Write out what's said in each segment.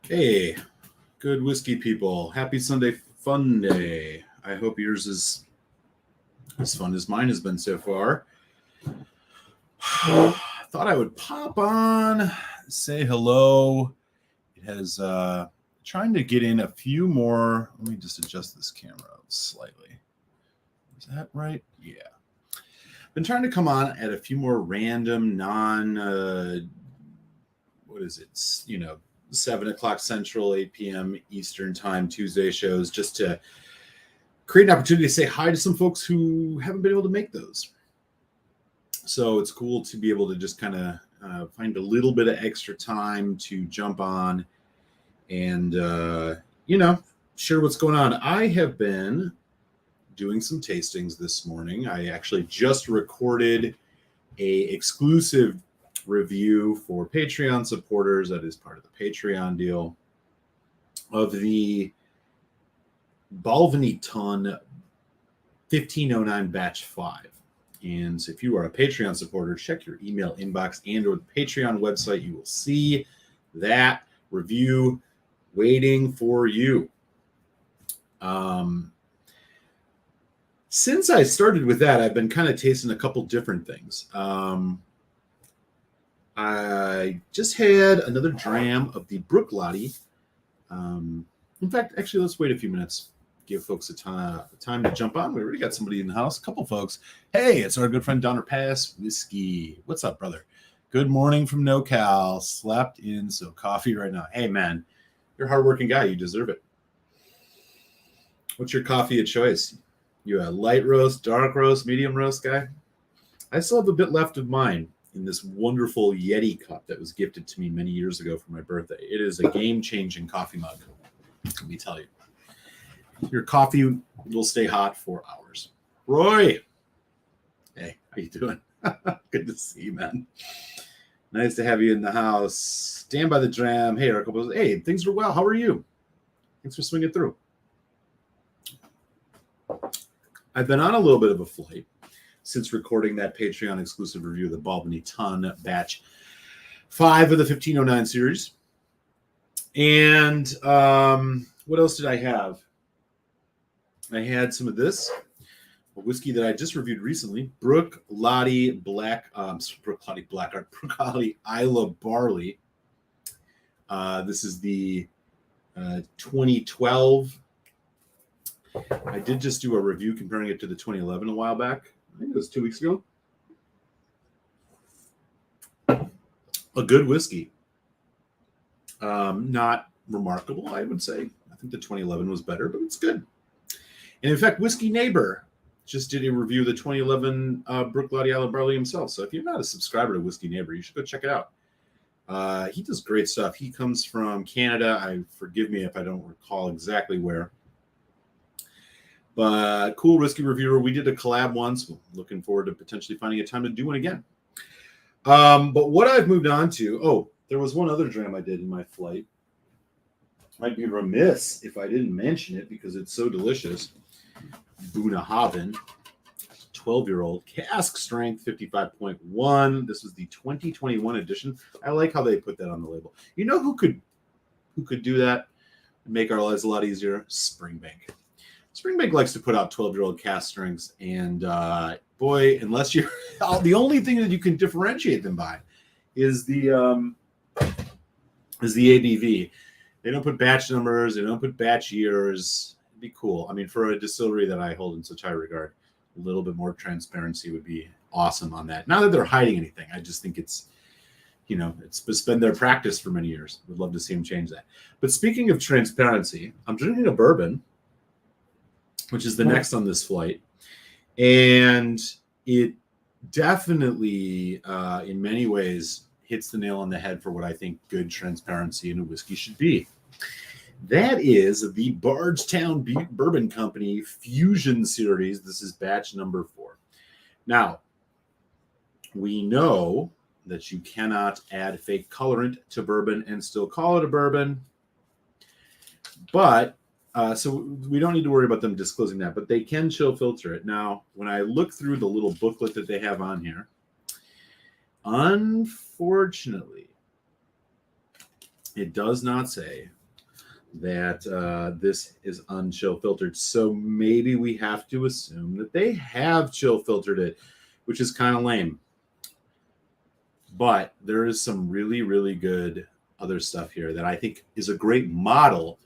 Hey, good whiskey people. Happy Sunday fun day. I hope yours is as fun as mine has been so far. Thought I would pop on, say hello. It has trying to get in a few more. Let me just adjust this camera slightly. Is that right? Yeah. Been trying to come on at a few more random what is it? 7 o'clock Central, 8 p.m. Eastern Time Tuesday shows, just to create an opportunity to say hi to some folks who haven't been able to make those. So it's cool to be able to just kind of find a little bit of extra time to jump on and, share what's going on. I have been doing some tastings this morning. I actually just recorded a exclusive review for Patreon supporters, that is part of the Patreon deal, of the Balvenie Ton 1509 Batch 5. And so if you are a Patreon supporter, check your email inbox and or the Patreon website. You will see that review waiting for you. Since I started with that, I've been kind of tasting a couple different things. I just had another dram of the Bruichladdich. In fact, actually, let's wait a few minutes. Give folks a time to jump on. We already got somebody in the house, a couple folks. Hey, it's our good friend Donner Pass Whiskey. What's up, brother? Good morning from NoCal. Slept in, so coffee right now. Hey, man, you're a hardworking guy. You deserve it. What's your coffee of choice? You a light roast, dark roast, medium roast guy? I still have a bit left of mine in this wonderful Yeti cup that was gifted to me many years ago for my birthday. It is a game-changing coffee mug, let me tell you. Your coffee will stay hot for hours. Roy! Hey, how you doing? Good to see you, man. Nice to have you in the house. Stand by the dram. Hey, Eric. Hey, things are well. How are you? Thanks for swinging through. I've been on a little bit of a flight since recording that Patreon exclusive review of the Balvenie Ton Batch 5 of the 1509 series. And what else did I have? I had some of this, a whiskey that I just reviewed recently, Bruichladdich Isla Barley. This is the 2012. I did just do a review comparing it to the 2011 a while back. I think it was 2 weeks ago. A good whiskey. Not remarkable, I would say. I think the 2011 was better, but it's good. And in fact, Whiskey Neighbor just did a review of the 2011 Bruichladdich Isla Barley himself. So if you're not a subscriber to Whiskey Neighbor, you should go check it out. He does great stuff. He comes from Canada. Forgive me if I don't recall exactly where. But cool whiskey reviewer. We did a collab once. Looking forward to potentially finding a time to do one again. But what I've moved on to, there was one other dram I did in my flight. Might be remiss if I didn't mention it because it's so delicious. Bunnahabhain, 12-year-old, cask strength, 55.1. This was the 2021 edition. I like how they put that on the label. You know who could do that and make our lives a lot easier? Springbank. Springbank likes to put out 12-year-old cask strengths, and boy, unless you're the only thing that you can differentiate them by is the ABV. They don't put batch numbers. They don't put batch years. It'd be cool. I mean, for a distillery that I hold in such high regard, a little bit more transparency would be awesome on that. Not that they're hiding anything. I just think it's been their practice for many years. Would love to see them change that. But speaking of transparency, I'm drinking a bourbon, which is the next on this flight. And it definitely, in many ways, hits the nail on the head for what I think good transparency in a whiskey should be. That is the Bardstown Bourbon Company Fusion Series. This is batch number 4. Now, we know that you cannot add fake colorant to bourbon and still call it a bourbon. But so we don't need to worry about them disclosing that, but they can chill filter it. Now, when I look through the little booklet that they have on here, unfortunately, It does not say that this is unchill filtered. So maybe we have to assume that they have chill filtered it, which is kind of lame. But there is some really, really good other stuff here that I think is a great model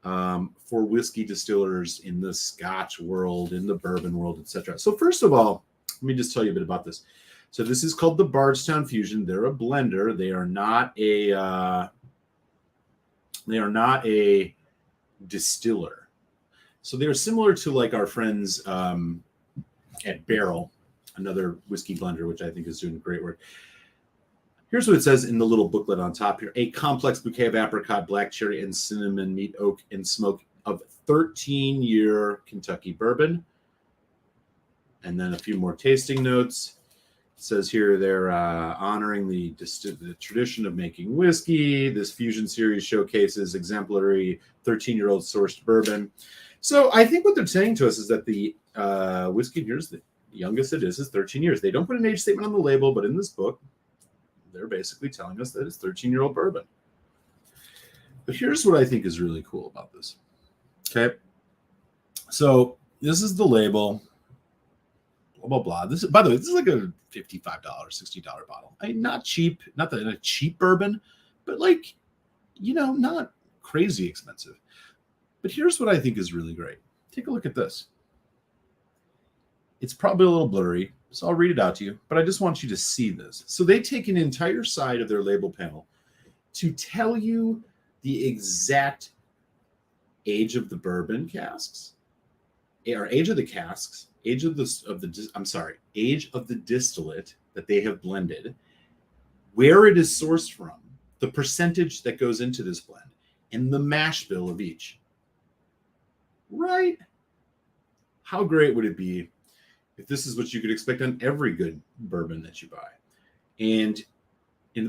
for whiskey distillers in the Scotch world, in the bourbon world, etc. So first of all, let me just tell you a bit about this. So this is called the Bardstown Fusion. They're a blender. They are not a distiller. So they're similar to like our friends at Barrel, another whiskey blender, which I think is doing great work. Here's what it says in the little booklet on top here. A complex bouquet of apricot, black cherry, and cinnamon, meat, oak, and smoke of 13-year Kentucky bourbon. And then a few more tasting notes. It says here they're honoring the tradition of making whiskey. This Fusion series showcases exemplary 13-year-old sourced bourbon. So I think what they're saying to us is that the whiskey here's the youngest it is 13 years. They don't put an age statement on the label, but in this book, they're basically telling us that it's 13-year-old bourbon. But here's what I think is really cool about this. Okay. So this is the label. Blah, blah, blah. This is, by the way, this is like a $55, $60 bottle. I mean, not cheap, not that a cheap bourbon, but like, not crazy expensive. But here's what I think is really great. Take a look at this. It's probably a little blurry, so I'll read it out to you, but I just want you to see this. So they take an entire side of their label panel to tell you the exact age of the bourbon casks, or age of the casks, age of the distillate that they have blended, where it is sourced from, the percentage that goes into this blend, and the mash bill of each. Right? How great would it be if this is what you could expect on every good bourbon that you buy? And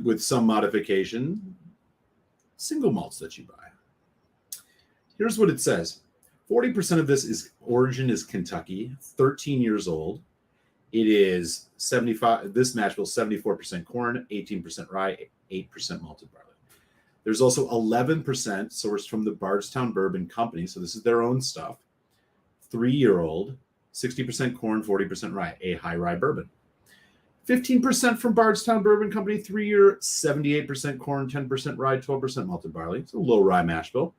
with some modification, single malts that you buy. Here's what it says. 40% of this origin is Kentucky, 13 years old. It is 75, this mash bill, 74% corn, 18% rye, 8% malted barley. There's also 11% sourced from the Bardstown Bourbon Company. So this is their own stuff. 3-year-old, 60% corn, 40% rye, a high rye bourbon. 15% from Bardstown Bourbon Company, 3-year, 78% corn, 10% rye, 12% malted barley. It's a low rye mash bill.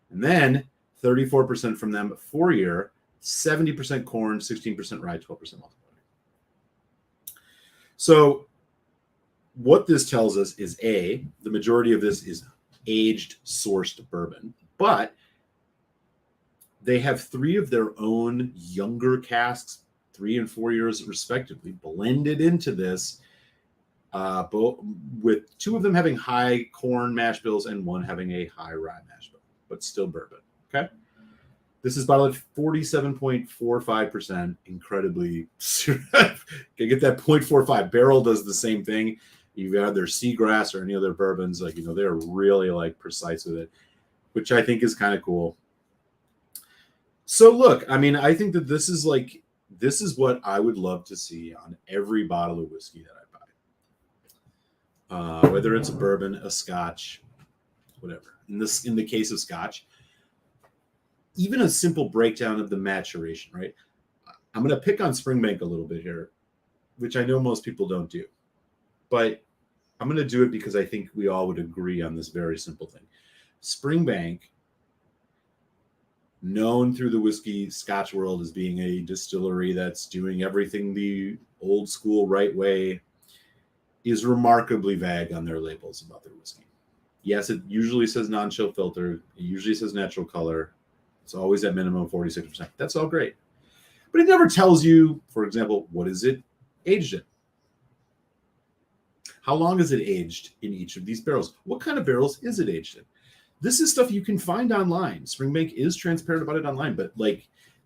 And then 34% from them, 4-year, 70% corn, 16% rye, 12% malted barley. So what this tells us is the majority of this is aged sourced bourbon, but they have 3 of their own younger casks, 3 and 4 years respectively, blended into this, both with 2 of them having high corn mash bills and 1 having a high rye mash bill, but still bourbon. Okay. This is bottled at 47.45%. Incredibly, can get that 0.45. Barrel does the same thing. You've got their Seagrass or any other bourbons, they're really like precise with it, which I think is kind of cool. So look, I mean, I think that this is what I would love to see on every bottle of whiskey that I buy. Whether it's a bourbon, a Scotch, whatever. In the case of Scotch, even a simple breakdown of the maturation, right? I'm going to pick on Springbank a little bit here, which I know most people don't do. But I'm going to do it because I think we all would agree on this very simple thing. Springbank, known through the whiskey Scotch world as being a distillery that's doing everything the old school right way, is remarkably vague on their labels about their whiskey. Yes, it usually says non-chill filter. It usually says natural color. It's always at minimum 46%. That's all great. But it never tells you, for example, what is it aged in? How long is it aged in each of these barrels? What kind of barrels is it aged in? This is stuff you can find online. Springbank is transparent about it online, but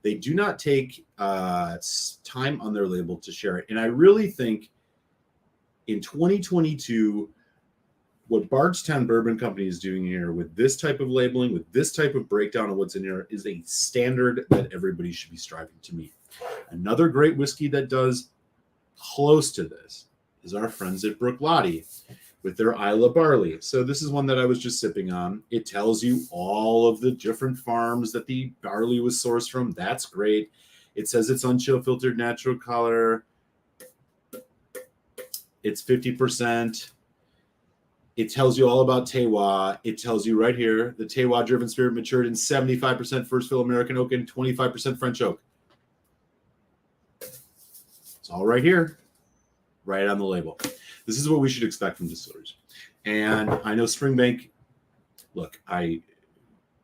they do not take time on their label to share it. And I really think in 2022, what Bardstown Bourbon Company is doing here with this type of labeling, with this type of breakdown of what's in here, is a standard that everybody should be striving to meet. Another great whiskey that does close to this is our friends at Bruichladdich. with their Isla Barley. So this is one that I was just sipping on. It tells you all of the different farms that the barley was sourced from. That's great. It says it's unchill filtered natural color. It's 50%. It tells you all about Tewa. It tells you right here, the Tewa driven spirit matured in 75% first fill American oak and 25% French oak. It's all right here, right on the label. This is what we should expect from distilleries. And I know Springbank, look, I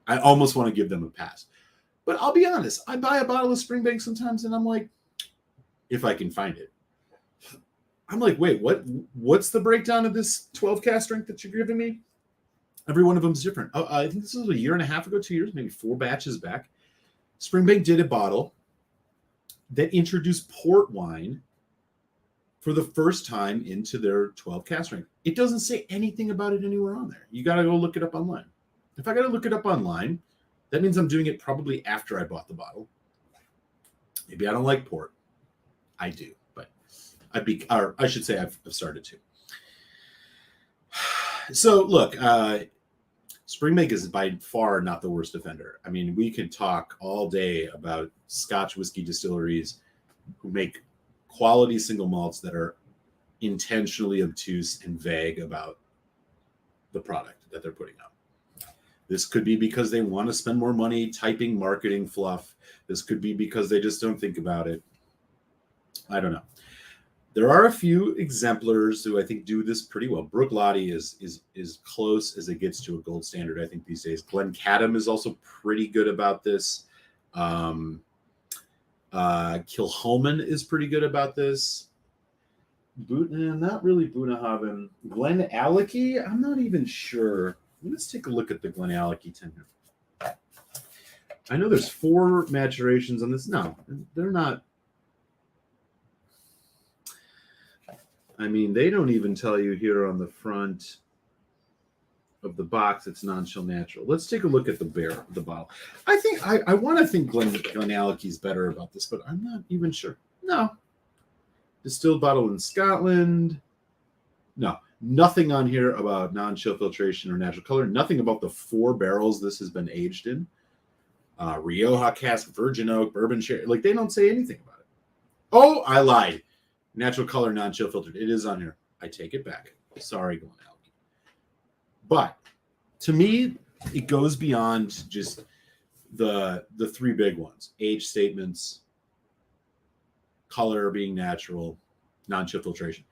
almost want to give them a pass. But I'll be honest, I buy a bottle of Springbank sometimes and I'm like, if I can find it. I'm like, wait, what's the breakdown of this 12 cask strength that you're giving me? Every one of them is different. I think this was a year and a half ago, 2 years, maybe 4 batches back. Springbank did a bottle that introduced port wine for the first time into their 12 cask strength. It doesn't say anything about it anywhere on there. You got to go look it up online. If I got to look it up online, that means I'm doing it probably after I bought the bottle. Maybe I don't like port. I do, but I should say I've started to. So look, Springbank is by far not the worst offender. I mean, we could talk all day about Scotch whiskey distilleries who make quality single malts that are intentionally obtuse and vague about the product that they're putting out. This could be because they want to spend more money typing marketing fluff. This could be because they just don't think about it. I don't know. There are a few exemplars who I think do this pretty well. Bruichladdich is close as it gets to a gold standard, I think, these days. Glencadam is also pretty good about this. Kilchoman is pretty good about this. Not really Bunnahabhain. Glenallachie, I'm not even sure. Let's take a look at the Glenallachie tenure. I know there's 4 maturations on this. No, they're not. I mean, they don't even tell you here on the front of the box it's non-chill natural. Let's take a look at the bottle. I think I want to think Glenallachie is better about this, but I'm not even sure. No. Distilled bottle in Scotland. No. Nothing on here about non-chill filtration or natural color. Nothing about the 4 barrels this has been aged in. Rioja cask, virgin oak, bourbon sherry. Like, they don't say anything about it. Oh, I lied. Natural color, non-chill filtered. It is on here. I take it back. Sorry, Glenallachie. But to me, it goes beyond just the 3 big ones. Age statements, color being natural, non-chill filtration.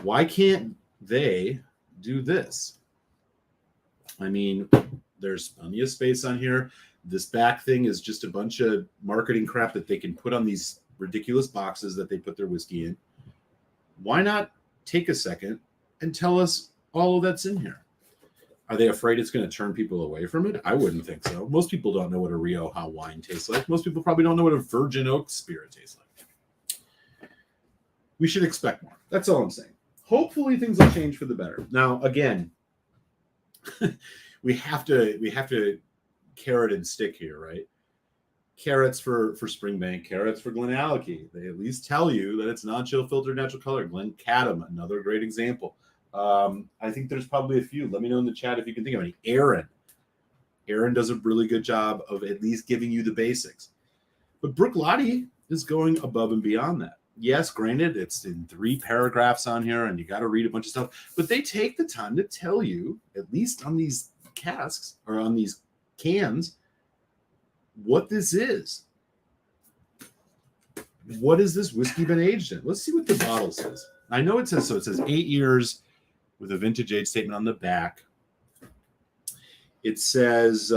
Why can't they do this? I mean, there's plenty of space on here. This back thing is just a bunch of marketing crap that they can put on these ridiculous boxes that they put their whiskey in. Why not take a second and tell us all of that's in here? Are they afraid it's going to turn people away from it? I wouldn't think so. Most people don't know what a Rioja wine tastes like. Most people probably don't know what a virgin oak spirit tastes like. We should expect more. That's all I'm saying. Hopefully things will change for the better. Now, again, we have to carrot and stick here, right? Carrots for Springbank, carrots for Glenallachie. They at least tell you that it's non-chill filtered natural color. Glencadam, another great example. I think there's probably a few. Let me know in the chat if you can think of any. Aaron does a really good job of at least giving you the basics. But Bruichladdich is going above and beyond that. Yes, granted, it's in 3 paragraphs on here, and you got to read a bunch of stuff. But they take the time to tell you, at least on these casks or on these cans, what this is. What has this whiskey been aged in? Let's see what the bottle says. I know it says so. It says 8 years with a vintage age statement on the back. It says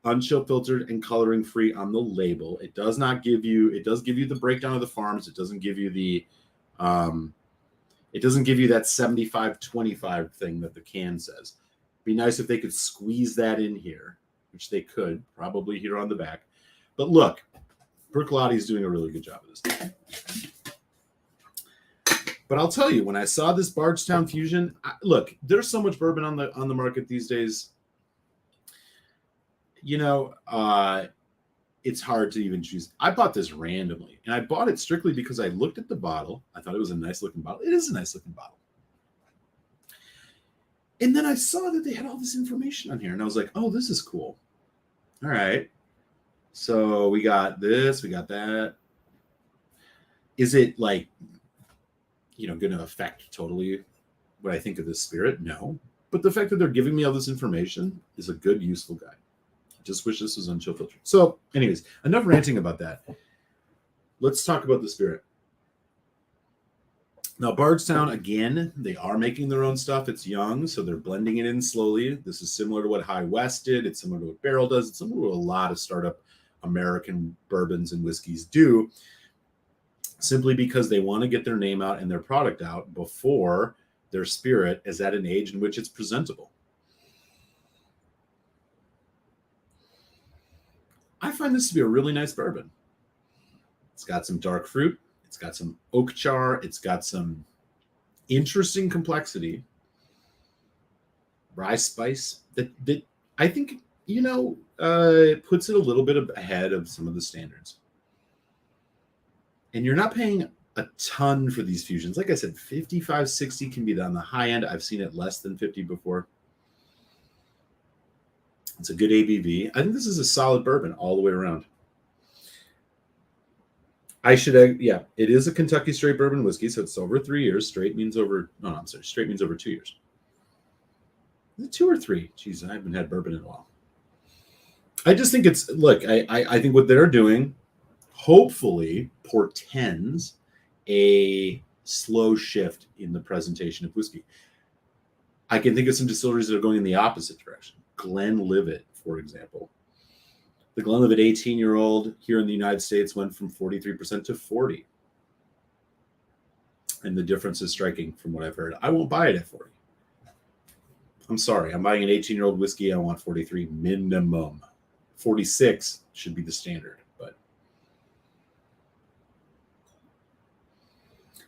unchill filtered and coloring free on the label. It does not give you, it does give you the breakdown of the farms. It doesn't give you the it doesn't give you that 75-25 thing that the can says. Be nice if they could squeeze that in here, which they could probably here on the back. But look, Bruichladdich is doing a really good job of this. But I'll tell you, when I saw this Bardstown Fusion, look, there's so much bourbon on the market these days. You know, it's hard to even choose. I bought this randomly, and I bought it strictly because I looked at the bottle. I thought it was a nice looking bottle. It is a nice looking bottle. And then I saw that they had all this information on here, and I was like, oh, this is cool. All right. So we got this, we got that. Is it like, going to affect totally what I think of this spirit? No. But the fact that they're giving me all this information is a good, useful guide. I just wish this was on Chill Filter. So anyways, enough ranting about that. Let's talk about the spirit. Now, Bardstown, again, they are making their own stuff. It's young, so they're blending it in slowly. This is similar to what High West did. It's similar to what Barrel does. It's similar to what a lot of startup American bourbons and whiskeys do, simply because they want to get their name out and their product out before their spirit is at an age in which it's presentable. I find this to be a really nice bourbon. It's got some dark fruit. It's got some oak char. It's got some interesting complexity. Rye spice that I think, puts it a little bit ahead of some of the standards. And you're not paying a ton for these fusions. Like I said, 55, 60 can be on the high end. I've seen it less than 50 before. It's a good ABV. I think this is a solid bourbon all the way around. It is a Kentucky straight bourbon whiskey, so it's over 3 years. Straight means over 2 years. Is it 2 or 3? Jeez, I haven't had bourbon in a while. I just think I think what they're doing hopefully portends a slow shift in the presentation of whiskey. I can think of some distilleries that are going in the opposite direction. Glenlivet, for example. The Glenlivet 18-year-old here in the United States went from 43% to 40%. And the difference is striking from what I've heard. I won't buy it at 40. I'm sorry. I'm buying an 18-year-old whiskey. I want 43 minimum. 46 should be the standard. But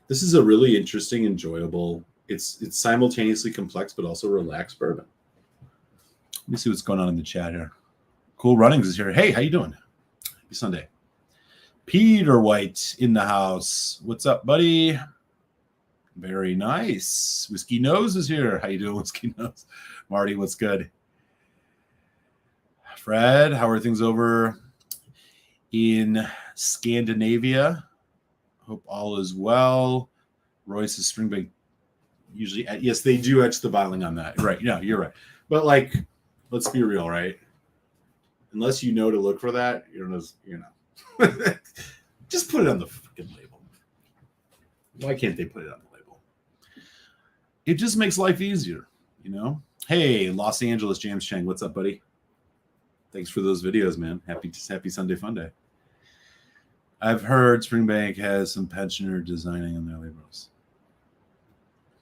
this is a really interesting, enjoyable, it's simultaneously complex but also relaxed bourbon. Let me see what's going on in the chat here. Cool Runnings is here. Hey, how you doing? Happy Sunday. Peter White in the house. What's up, buddy? Very nice. Whiskey Nose is here. How you doing, Whiskey Nose? Marty, what's good? Fred, how are things over in Scandinavia? Hope all is well. Royce is Springbank usually. Yes, they do etch the bottling on that. Right. Yeah, you're right. But let's be real, right? Unless you know to look for that, just put it on the freaking label. Why can't they put it on the label? It just makes life easier, Hey, Los Angeles, James Chang, what's up, buddy? Thanks for those videos, man. Happy Sunday fun day. I've heard Springbank has some pensioner designing on their labels.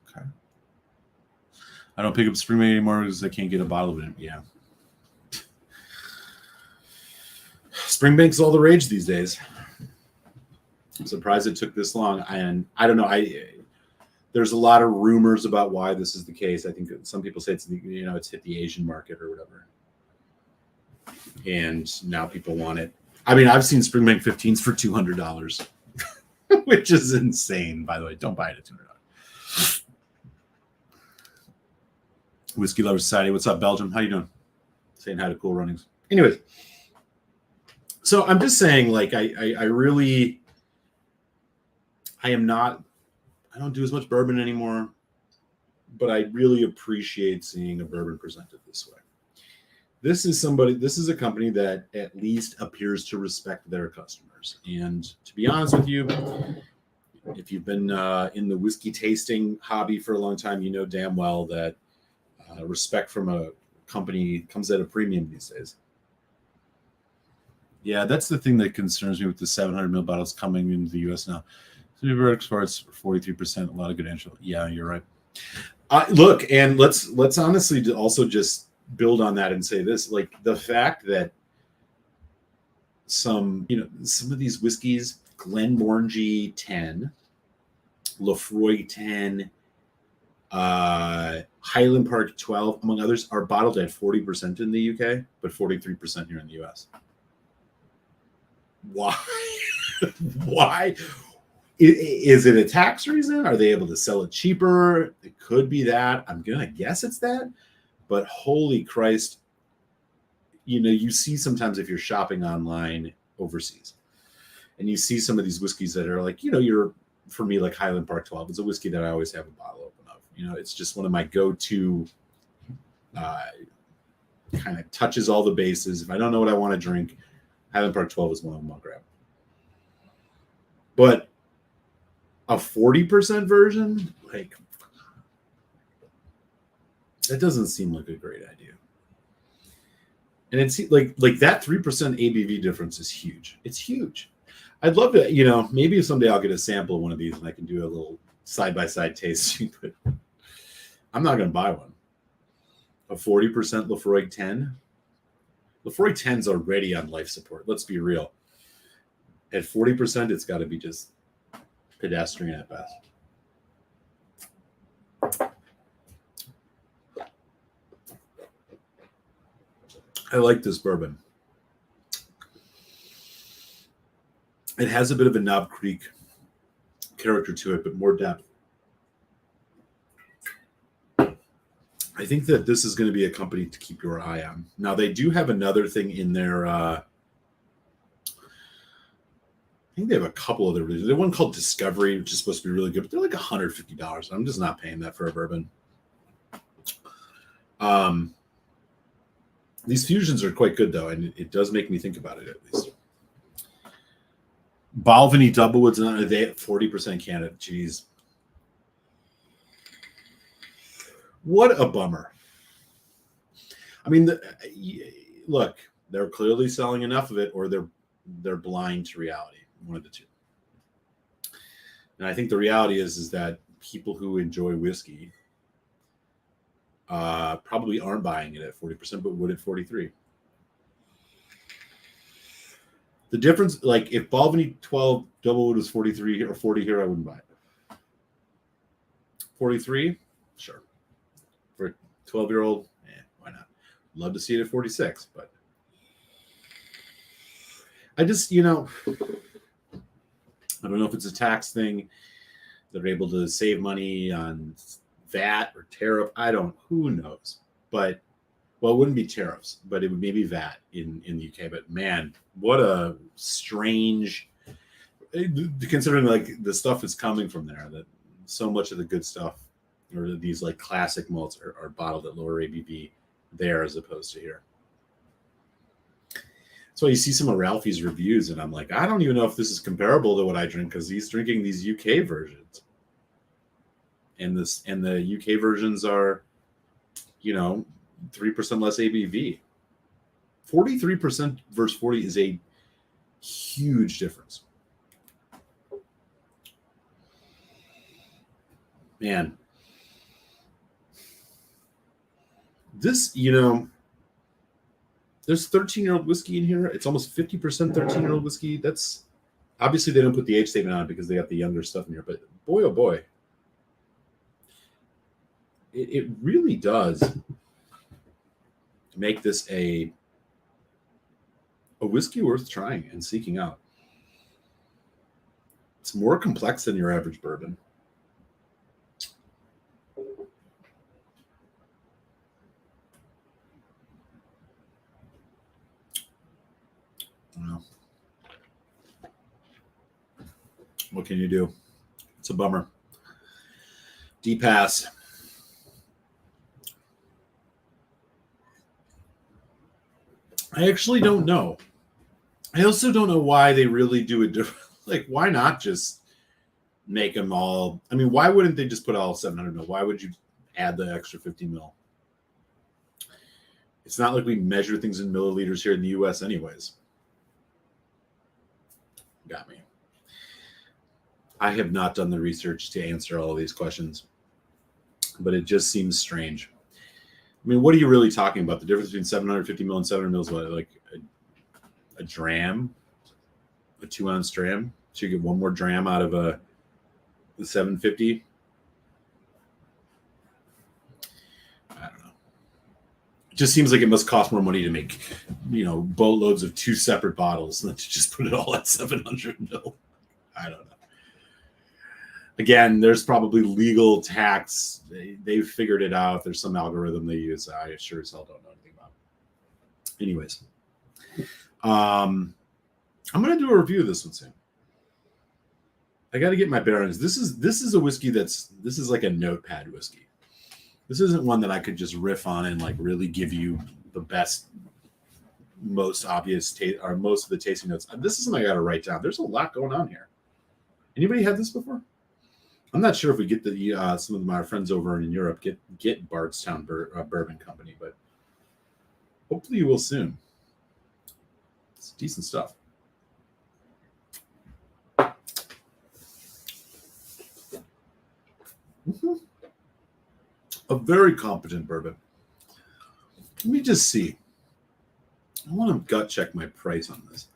Okay. I don't pick up Springbank anymore because I can't get a bottle of it. Yeah. Springbank's all the rage these days. I'm surprised it took this long. And I don't know. There's a lot of rumors about why this is the case. I think some people say it's hit the Asian market or whatever. And now people want it. I mean, I've seen Springbank 15s for $200, which is insane, by the way. Don't buy it at $200. Whiskey Lover Society. What's up, Belgium? How you doing? Saying hi to Cool Runnings. Anyways. So I'm just saying, I don't do as much bourbon anymore, but I really appreciate seeing a bourbon presented this way. This is a company that at least appears to respect their customers. And to be honest with you, if you've been in the whiskey tasting hobby for a long time, you know damn well that respect from a company comes at a premium these days. Yeah, that's the thing that concerns me with the 700 ml bottles coming into the U.S. now. So exports for 43%, a lot of good entry. Yeah, you're right. Look, and let's honestly also just build on that and say this: the fact that some of these whiskeys, Glenmorangie 10, Lefroy 10, Highland Park 12, among others, are bottled at 40% in the UK, but 43% here in the US. Why? Why? Is it a tax reason? Are they able to sell it cheaper? It could be that. I'm gonna guess it's that. But holy Christ, you see sometimes if you're shopping online overseas, and you see some of these whiskeys that are like, for me, like Highland Park 12 is a whiskey that I always have a bottle open of. It's just one of my go-to, kind of touches all the bases. If I don't know what I want to drink, Highland Park 12 is one of them I'll grab. But a 40% version, like, that doesn't seem like a great idea. And it's like that 3% ABV difference is huge. It's huge. I'd love to, maybe someday I'll get a sample of one of these and I can do a little side-by-side tasting, but I'm not going to buy one. A 40% Lefroy 10. Lefroy 10's already on life support. Let's be real. At 40%, it's got to be just pedestrian at best. I like this bourbon. It has a bit of a Knob Creek character to it, but more depth. I think that this is going to be a company to keep your eye on. Now, they do have another thing in there. I think they have a couple other releases. They have one called Discovery, which is supposed to be really good, but they're like $150. I'm just not paying that for a bourbon. These fusions are quite good, though, and it does make me think about it, at least. Balvenie Doublewoods, they at 40% Canada. Jeez. What a bummer. I mean, look, they're clearly selling enough of it, or they're blind to reality. One of the two. And I think the reality is that people who enjoy whiskey probably aren't buying it at 40%, but would at 43%. The difference, like if Balvenie 12 Doublewood was 43 or 40 here, I wouldn't buy it. 43, sure. For a 12-year-old, why not? Love to see it at 46, but I just, I don't know if it's a tax thing. They're able to save money on VAT or tariff. Who knows? But, well, it wouldn't be tariffs, but it would maybe VAT in the UK. But man, what a strange, considering like the stuff is coming from there, that so much of the good stuff or these like classic malts are bottled at lower ABV there as opposed to here. That's why you see some of Ralphie's reviews, and I'm like, I don't even know if this is comparable to what I drink because he's drinking these UK versions, and the UK versions are, 3% less ABV. 43% versus 40 is a huge difference. Man, this, there's 13-year-old whiskey in here. It's almost 50% 13-year-old whiskey. That's obviously they don't put the age statement on it because they got the younger stuff in here. But boy, oh boy, it really does make this a whiskey worth trying and seeking out. It's more complex than your average bourbon. Well, what can you do? It's a bummer. D-Pass. I actually don't know. I also don't know why they really do it different. Like, why not just make them all? I mean, why wouldn't they just put all 700 mil? Why would you add the extra 50 mil? It's not like we measure things in milliliters here in the U.S. anyways. Got me. I have not done the research to answer all of these questions, but it just seems strange. I mean, what are you really talking about? The difference between 750 mil and 700 mil is what, like a dram, a 2-ounce dram? So you get one more dram out of the 750? I don't know. It just seems like it must cost more money to make, boatloads of two separate bottles than to just put it all at 700 mil. I don't know. Again, there's probably legal tax. They've figured it out. There's some algorithm they use. I sure as hell don't know anything about. Anyways, I'm going to do a review of this one soon. I got to get my bearings. This is a whiskey this is like a notepad whiskey. This isn't one that I could just riff on and like really give you the best, most obvious taste or most of the tasting notes. This is something I got to write down. There's a lot going on here. Anybody had this before? I'm not sure if we get the some of my friends over in Europe get Bardstown Bourbon Company, but hopefully you will soon. It's decent stuff. Mm-hmm. A very competent bourbon. Let me just see. I want to gut check my price on this.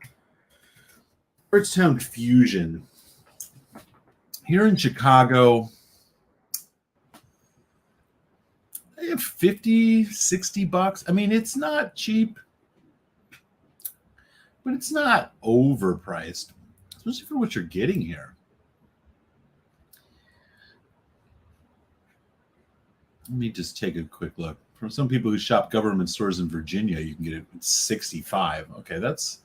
Bardstown Fusion. Here in Chicago, they have $50, $60. I mean, it's not cheap, but it's not overpriced, especially for what you're getting here. Let me just take a quick look. For some people who shop government stores in Virginia, you can get it at $65. Okay, that's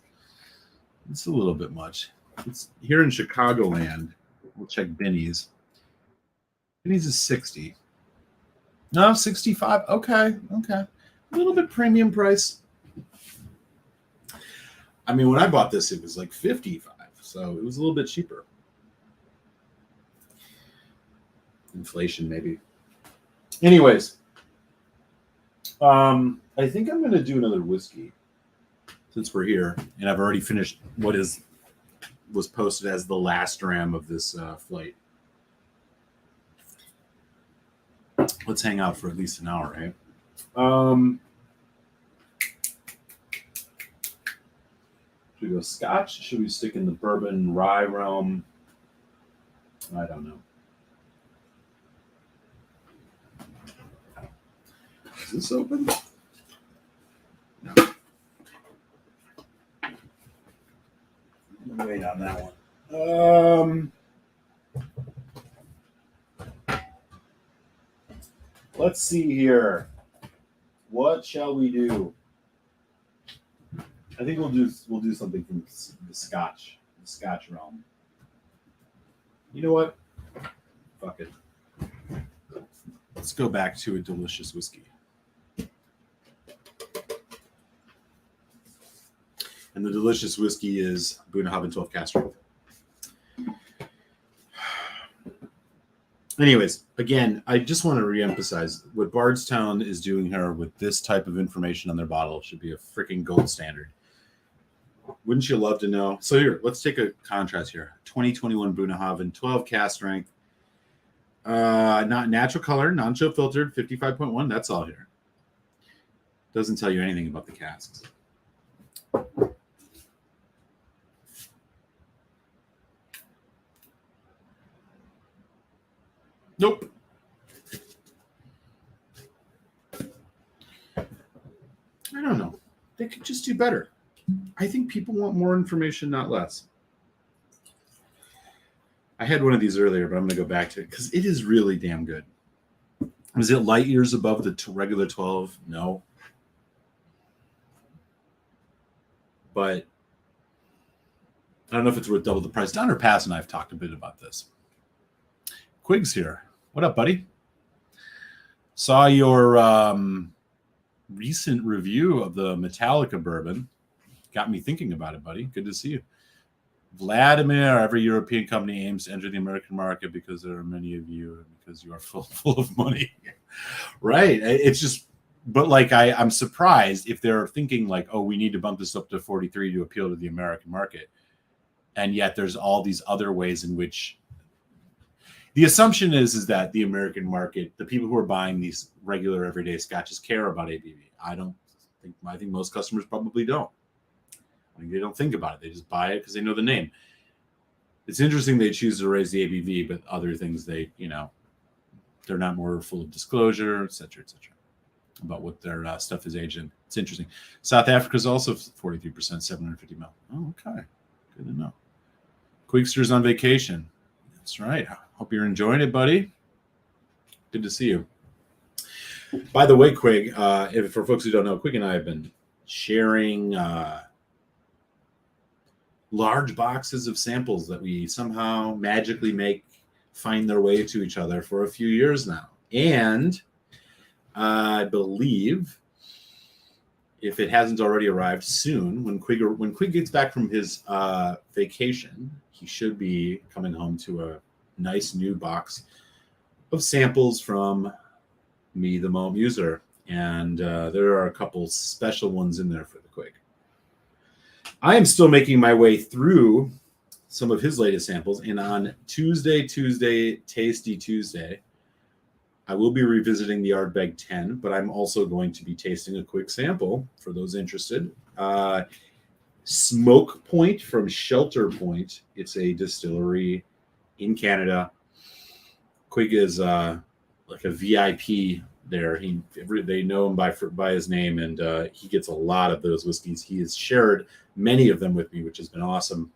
a little bit much. It's here in Chicagoland. We'll check Benny's. Benny's is 60. No, 65. Okay. A little bit premium price. I mean, when I bought this, it was like 55, so it was a little bit cheaper. Inflation, maybe. Anyways, I think I'm going to do another whiskey since we're here, and I've already finished what was posted as the last dram of this flight. Let's hang out for at least an hour, right? Should we go Scotch? Should we stick in the bourbon rye realm? I don't know. Is this open? No. Wait on that one. Let's see here. What shall we do? I think we'll do something from the Scotch realm. You know what? Fuck it. Let's go back to a delicious whiskey. And the delicious whiskey is Bunnahabhain 12 cask strength. Anyways, again, I just want to reemphasize what Bardstown is doing here with this type of information on their bottle should be a freaking gold standard. Wouldn't you love to know? So here, let's take a contrast here. 2021 Bunnahabhain 12 cask strength. Not natural color, non-chill filtered, 55.1. That's all here. Doesn't tell you anything about the casks. Nope. I don't know. They could just do better. I think people want more information, not less. I had one of these earlier, but I'm going to go back to it because it is really damn good. Is it light years above the regular 12? No. But I don't know if it's worth double the price. Donner Pass and I have talked a bit about this. Quig's here. What up, buddy? Saw your recent review of the Metallica bourbon. Got me thinking about it, buddy. Good to see you. Vladimir, every European company aims to enter the American market because there are many of you and because you are full of money. Right. It's just, but like I'm surprised if they're thinking like, oh, we need to bump this up to 43 to appeal to the American market. And yet there's all these other ways in which the assumption is that the American market, the people who are buying these regular everyday scotches care about ABV. I think most customers probably don't. I mean, they don't think about it. They just buy it because they know the name. It's interesting they choose to raise the ABV, but other things they're not more full of disclosure, et cetera, about what their stuff is aged in. It's interesting. South Africa is also 43%, 750 mil. Oh, okay. Good to know. Quigster's on vacation. That's right. Hope you're enjoying it, buddy. Good to see you. By the way, Quig, for folks who don't know, Quig and I have been sharing large boxes of samples that we somehow magically find their way to each other for a few years now. And I believe, if it hasn't already arrived soon, when Quig gets back from his vacation, he should be coming home to a nice new box of samples from me, the Mo Muser. And there are a couple special ones in there for the Quig. I am still making my way through some of his latest samples. And on Tasty Tuesday, I will be revisiting the Ardbeg 10, but I'm also going to be tasting a quick sample for those interested. Smoke Point from Shelter Point. It's a distillery in Canada. Quig is like a VIP there. They know him by his name, and he gets a lot of those whiskeys. He has shared many of them with me, which has been awesome.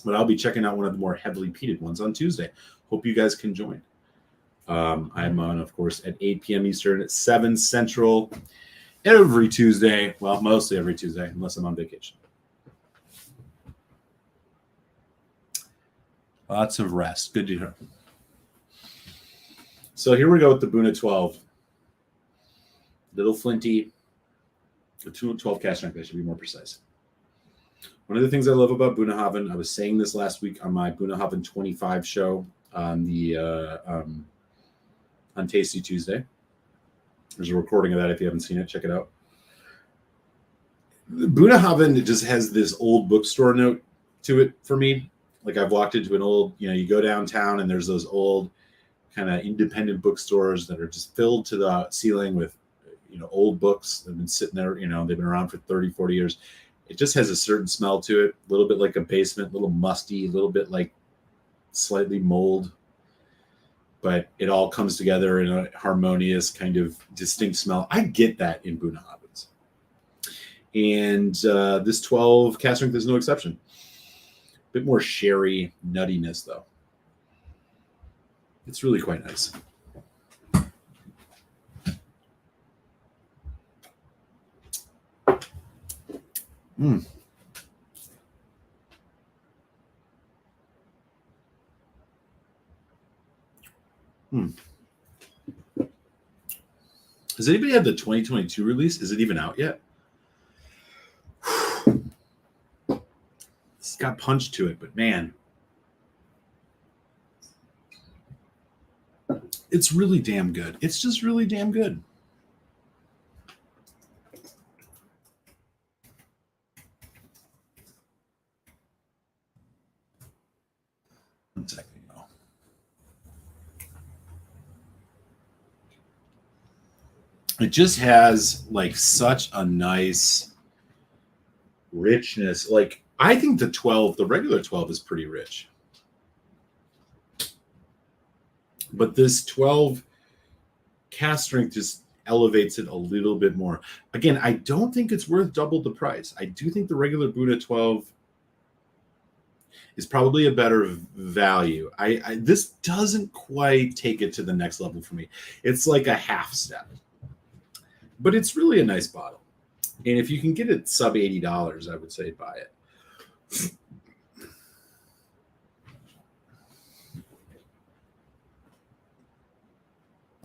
But I'll be checking out one of the more heavily peated ones on Tuesday. Hope you guys can join. I'm on, of course, at 8 p.m. Eastern, at 7 Central, every Tuesday. Well, mostly every Tuesday, unless I'm on vacation. Lots of rest. Good to hear. So here we go with the Buna 12. Little flinty. The 12 cask strength, I should be more precise. One of the things I love about Bunnahabhain, I was saying this last week on my Bunnahabhain 25 show on the on Tasty Tuesday. There's a recording of that if you haven't seen it. Check it out. Bunnahabhain just has this old bookstore note to it for me. Like, I've walked into an old, you go downtown and there's those old kind of independent bookstores that are just filled to the ceiling with, old books that have been sitting there, they've been around for 30, 40 years. It just has a certain smell to it, a little bit like a basement, a little musty, a little bit like slightly mold, but it all comes together in a harmonious kind of distinct smell. I get that in Bunnahabhains. And this 12 cask strength is no exception. A bit more sherry nuttiness, though. It's really quite nice. Mm. Has anybody had the 2022 release? Is it even out yet? It's got punch to it, but man, it's really damn good. It's just really damn good. One second. It just has like such a nice richness. Like, I think the regular 12 is pretty rich. But this 12 cask strength just elevates it a little bit more. Again, I don't think it's worth double the price. I do think the regular Bunna 12 is probably a better value. This doesn't quite take it to the next level for me. It's like a half step. But it's really a nice bottle. And if you can get it sub $80, I would say buy it.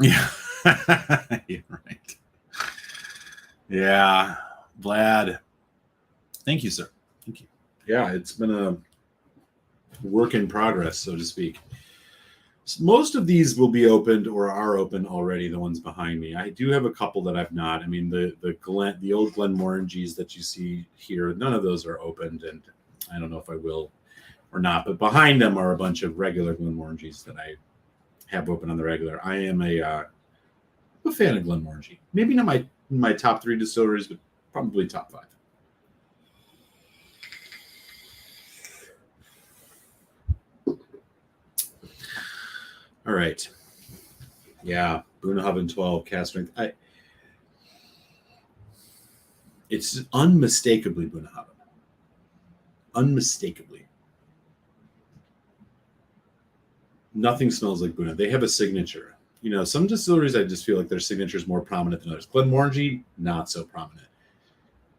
Yeah. You're right. Yeah. Vlad. Thank you, sir. Thank you. Yeah, it's been a work in progress, so to speak. Most of these will be opened or are open already, the ones behind me. I do have a couple that I've not. I mean, the old Glenmorangies that you see here, none of those are opened, and I don't know if I will or not. But behind them are a bunch of regular Glenmorangies that I have open on the regular. I am a fan of Glenmorangie. Maybe not my top 3 distilleries, but probably top 5. All right. Yeah, Bunnahabhain 12 cask strength. It's unmistakably Bunnahabhain. Unmistakably. Nothing smells like Buna. They have a signature. You know, some distilleries, I just feel like their signature is more prominent than others. Glenmorangie, not so prominent.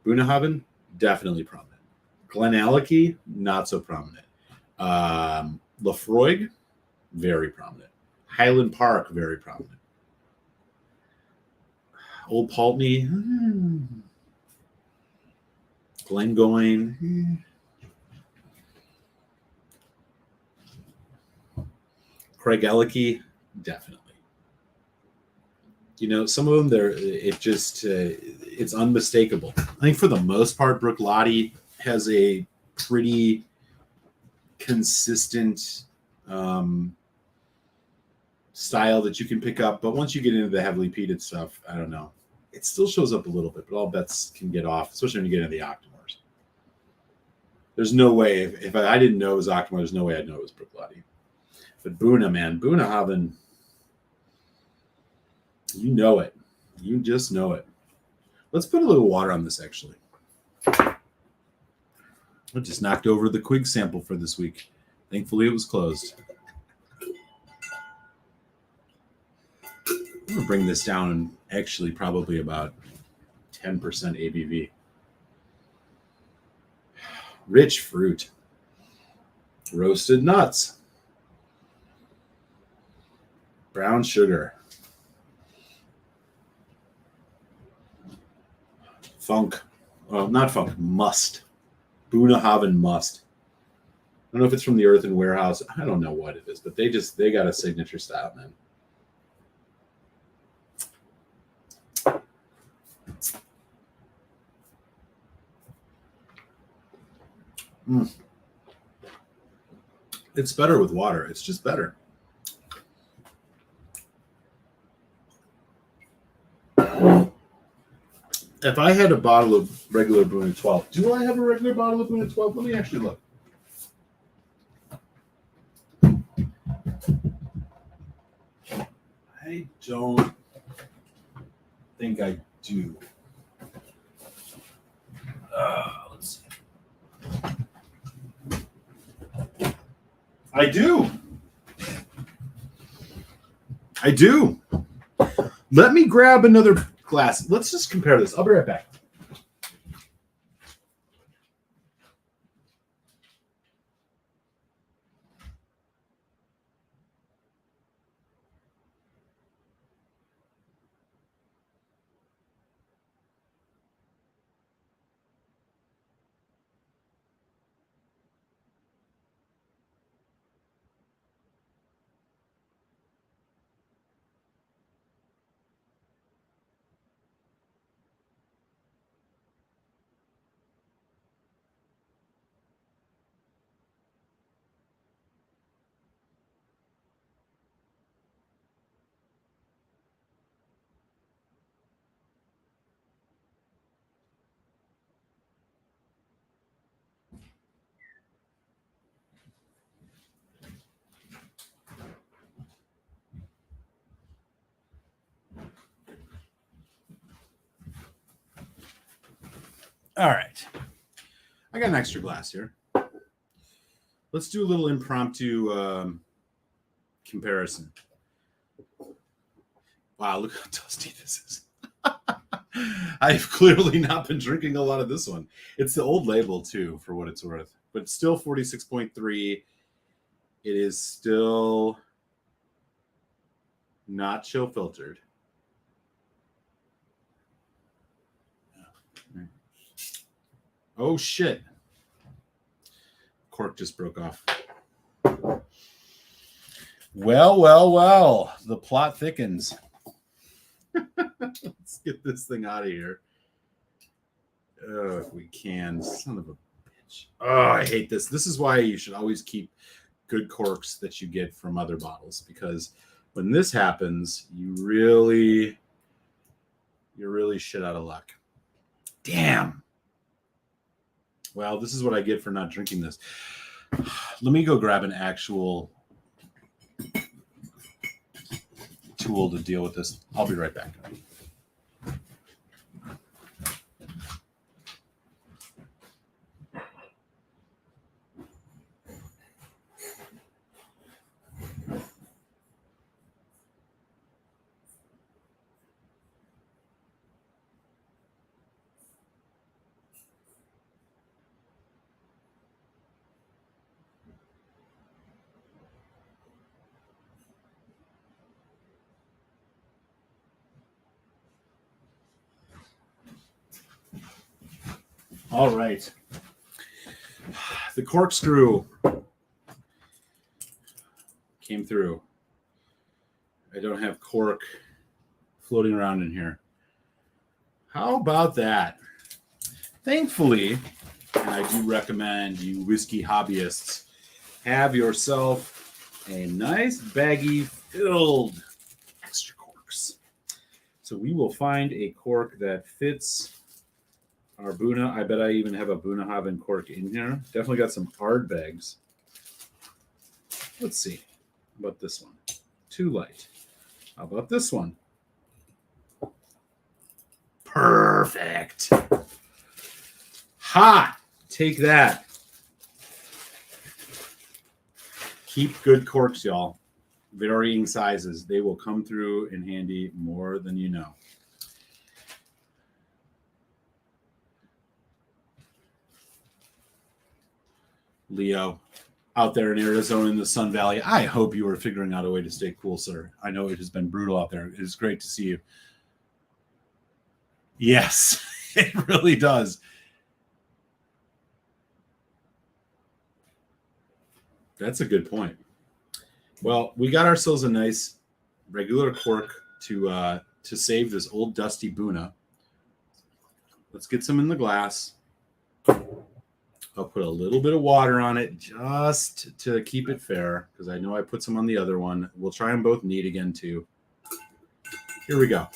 Bunnahabhain, definitely prominent. Glenallachie, not so prominent. Laphroaig, very prominent. Highland Park, very prominent. Old Paltney, Glengoyne, Craigellachie, definitely. You know, some of them, it's unmistakable. I think for the most part, Bruichladdich has a pretty consistent style that you can pick up. But once you get into the heavily peated stuff, I don't know. It still shows up a little bit, but all bets can get off, especially when you get into the Octomores. There's no way, if I didn't know it was Octomore, there's no way I'd know it was Bruichladdich. But Buna, man, Bunnahabhain, you know it. You just know it. Let's put a little water on this, actually. I just knocked over the Quig sample for this week. Thankfully, it was closed. I'm going to bring this down actually probably about 10% ABV. Rich fruit. Roasted nuts. Brown sugar. Funk. Well, not funk. Must. Bunnahabhain must. I don't know if it's from the Earthen Warehouse. I don't know what it is, but they got a signature style, man. It's better with water. It's just better. If I had a bottle of regular Buna 12, do I have a regular bottle of Buna 12? Let me actually look. I don't think I do. Let's see. I do. Let me grab another glass. Let's just compare this. I'll be right back. All right. I got an extra glass here. Let's do a little impromptu comparison. Wow, look how dusty this is. I've clearly not been drinking a lot of this one. It's the old label, too, for what it's worth. But it's still 46.3. It is still not chill filtered. Oh, shit. Cork just broke off. Well. The plot thickens. Let's get this thing out of here. If we can. Son of a bitch. Oh, I hate this. This is why you should always keep good corks that you get from other bottles, because when this happens, you're really shit out of luck. Damn. Well, this is what I get for not drinking this. Let me go grab an actual tool to deal with this. I'll be right back. All right. The corkscrew came through. I don't have cork floating around in here. How about that? Thankfully, and I do recommend you whiskey hobbyists have yourself a nice baggie filled extra corks. So we will find a cork that fits our Buna. I bet I even have a Bunnahabhain cork in here. Definitely got some Ardbegs. Let's see. How about this one? Too light. How about this one? Perfect. Ha! Take that. Keep good corks, y'all. Varying sizes. They will come through in handy more than you know. Leo, out there in Arizona in the Sun Valley, I hope you are figuring out a way to stay cool, sir. I know it has been brutal out there. It is great to see you. Yes, it really does. That's a good point. Well, we got ourselves a nice regular cork to save this old dusty Buna. Let's get some in the glass. I'll put a little bit of water on it just to keep it fair, because I know I put some on the other one. We'll try them both neat again, too. Here we go.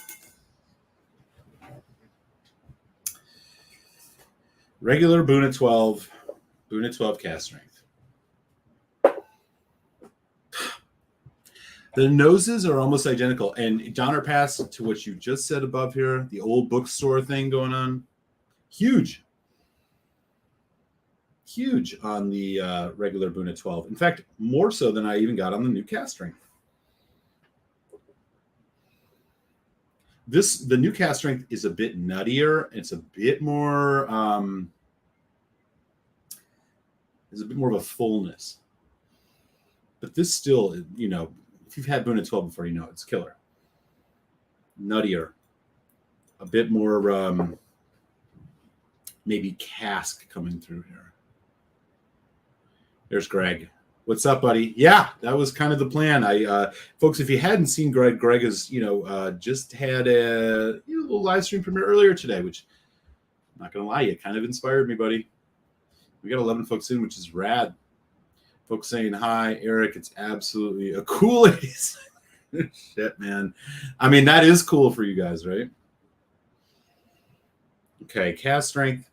Regular Buna 12 cast strength. The noses are almost identical. And Donner Pass, to what you just said above here, the old bookstore thing going on, huge on the regular Buna 12. In fact, more so than I even got on the new cast strength. The new cast strength is a bit nuttier. It's a bit more of a fullness. But this still, you know, if you've had Buna 12 before, you know it's killer. Nuttier. A bit more maybe cask coming through here. There's Greg. What's up, buddy? Yeah, that was kind of the plan. Folks, if you hadn't seen Greg has, just had a little live stream premiere earlier today, which I'm not going to lie, it kind of inspired me, buddy. We got 11 folks in, which is rad. Folks saying hi, Eric. It's absolutely a cool shit, man. I mean, that is cool for you guys, right? Okay, cast strength.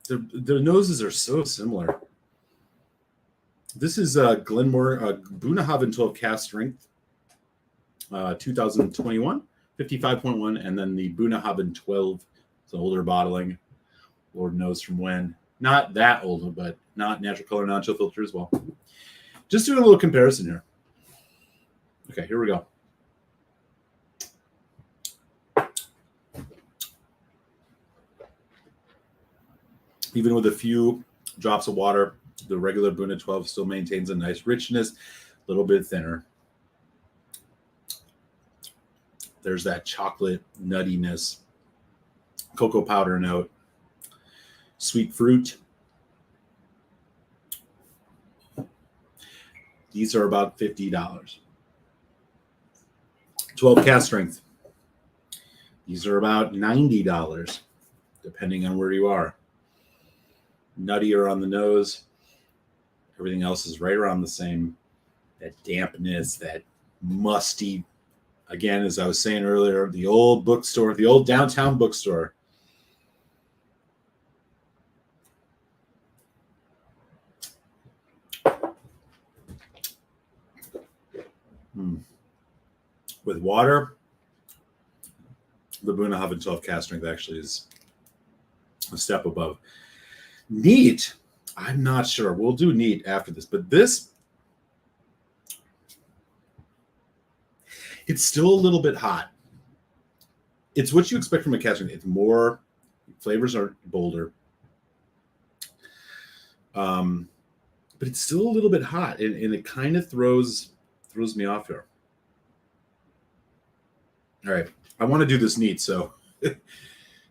Their noses are so similar. This is Glenmore Bunnahabhain 12 cast strength, 2021, 55.1, and then the Bunnahabhain 12. It's an older bottling. Lord knows from when. Not that old, but not natural color, non-chill filter as well. Just doing a little comparison here. Okay, here we go. Even with a few drops of water, the regular Buna 12 still maintains a nice richness, a little bit thinner. There's that chocolate nuttiness, cocoa powder note, sweet fruit. These are about $50. 12 cast strength. These are about $90, depending on where you are. Nuttier on the nose. Everything else is right around the same. That dampness, that musty. Again, as I was saying earlier, the old bookstore, the old downtown bookstore. With water, the Bunnahabhain 12 cast strength actually is a step above. Neat. I'm not sure. We'll do neat after this, but this, it's still a little bit hot. It's what you expect from a cast strength. It's more, flavors are bolder. But it's still a little bit hot, and it kind of throws me off here. All right. I want to do this neat, so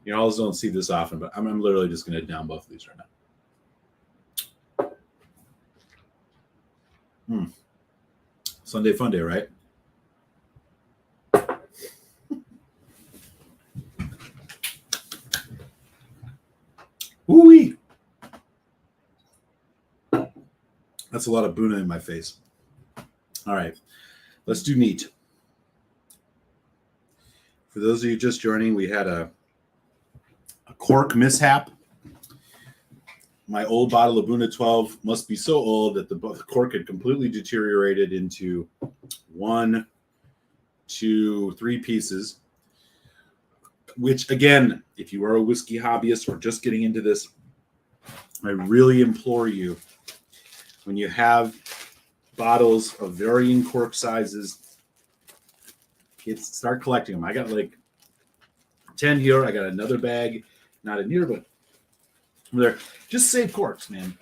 you all don't see this often, but I'm literally just going to down both of these right now. Sunday fun day, right? Woo-wee! That's a lot of Buna in my face. All right, let's do neat. For those of you just joining, we had a cork mishap. My old bottle of Buna 12 must be so old that the cork had completely deteriorated into 1, 2, 3 pieces. Which, again, if you are a whiskey hobbyist or just getting into this, I really implore you, when you have bottles of varying cork sizes, start collecting them. I got like 10 here. I got another bag, not in here, but there. Just save corks, man.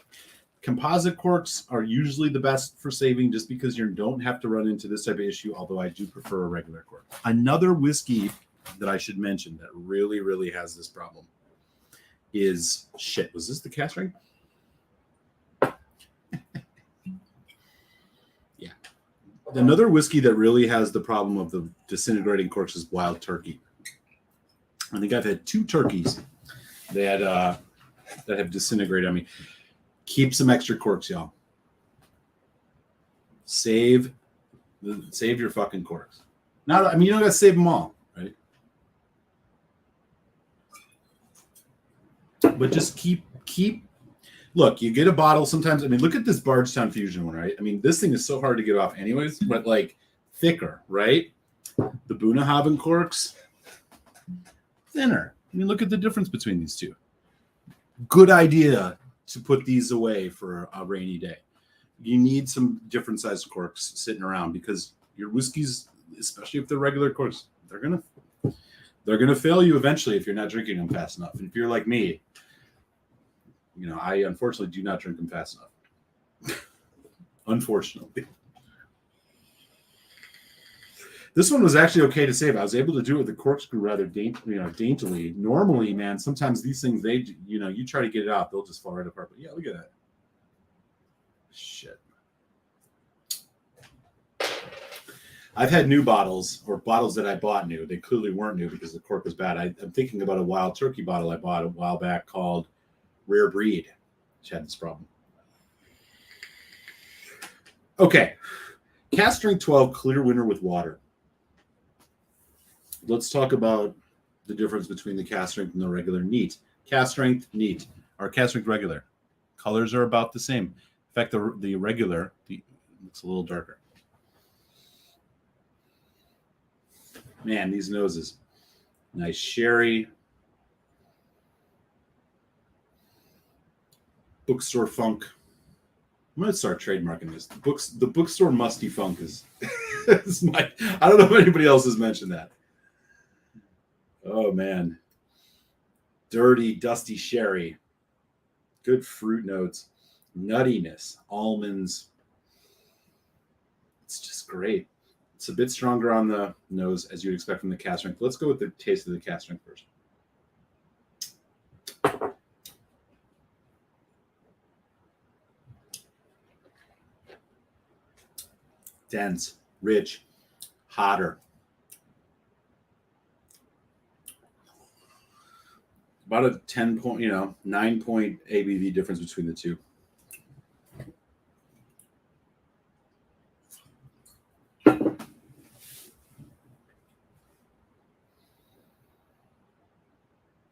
Composite corks are usually the best for saving just because you don't have to run into this type of issue, although I do prefer a regular cork. Another whiskey that I should mention that really, really has this problem is, shit, was this the cast ring? Yeah. Another whiskey that really has the problem of the disintegrating corks is Wild Turkey. I think I've had 2 turkeys that have disintegrated on me. Keep some extra corks, y'all. Save your fucking corks. You don't gotta save them all, right? But just keep. Look, you get a bottle sometimes. Look at this Bardstown Fusion one, right? This thing is so hard to get off, anyways. But like thicker, right? The Bunnahabhain corks, thinner. Look at the difference between these two. Good idea to put these away for a rainy day. You need some different sized corks sitting around because your whiskeys, especially if they're regular corks, they're gonna fail you eventually if you're not drinking them fast enough. And if you're like me, I unfortunately do not drink them fast enough. Unfortunately. This one was actually okay to save. I was able to do it with the corkscrew rather daintily. Normally, man, sometimes these things, you try to get it out, they'll just fall right apart. But yeah, look at that. Shit. I've had new bottles or bottles that I bought new. They clearly weren't new because the cork was bad. I'm thinking about a Wild Turkey bottle I bought a while back called Rare Breed, which had this problem. Okay. Cask Strength 12 clear winner with water. Let's talk about the difference between the cask strength and the regular neat. Cask strength neat or cask strength regular. Colors are about the same. In fact, the regular looks a little darker. Man, these noses. Nice sherry. Bookstore funk. I'm going to start trademarking this. The bookstore musty funk is I don't know if anybody else has mentioned that. Oh, man. Dirty, dusty sherry. Good fruit notes. Nuttiness. Almonds. It's just great. It's a bit stronger on the nose, as you'd expect from the cask strength. Let's go with the taste of the cask strength first. Dense, rich, hotter. About a 9-point ABV difference between the two.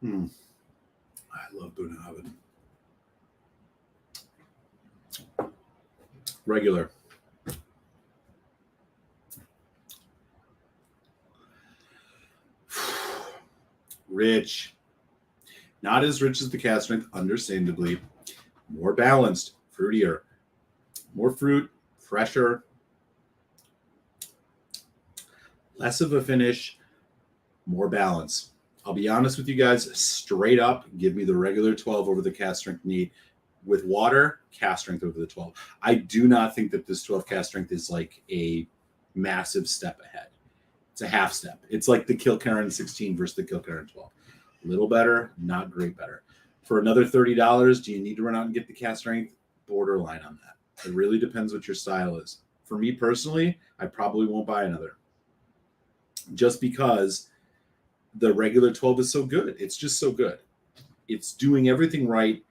I love Bunnahabhain. Regular. Rich. Not as rich as the cask strength, understandably. More balanced, fruitier. More fruit, fresher. Less of a finish, more balance. I'll be honest with you guys, straight up, give me the regular 12 over the cask strength neat. With water, cask strength over the 12. I do not think that this 12 cask strength is like a massive step ahead. It's a half step. It's like the Kilkerran 16 versus the Kilkerran 12. A little better, not great better. For another $30, do you need to run out and get the cast strength? Borderline on that. It really depends what your style is. For me personally, I probably won't buy another. Just because the regular 12 is so good. It's just so good. It's doing everything right.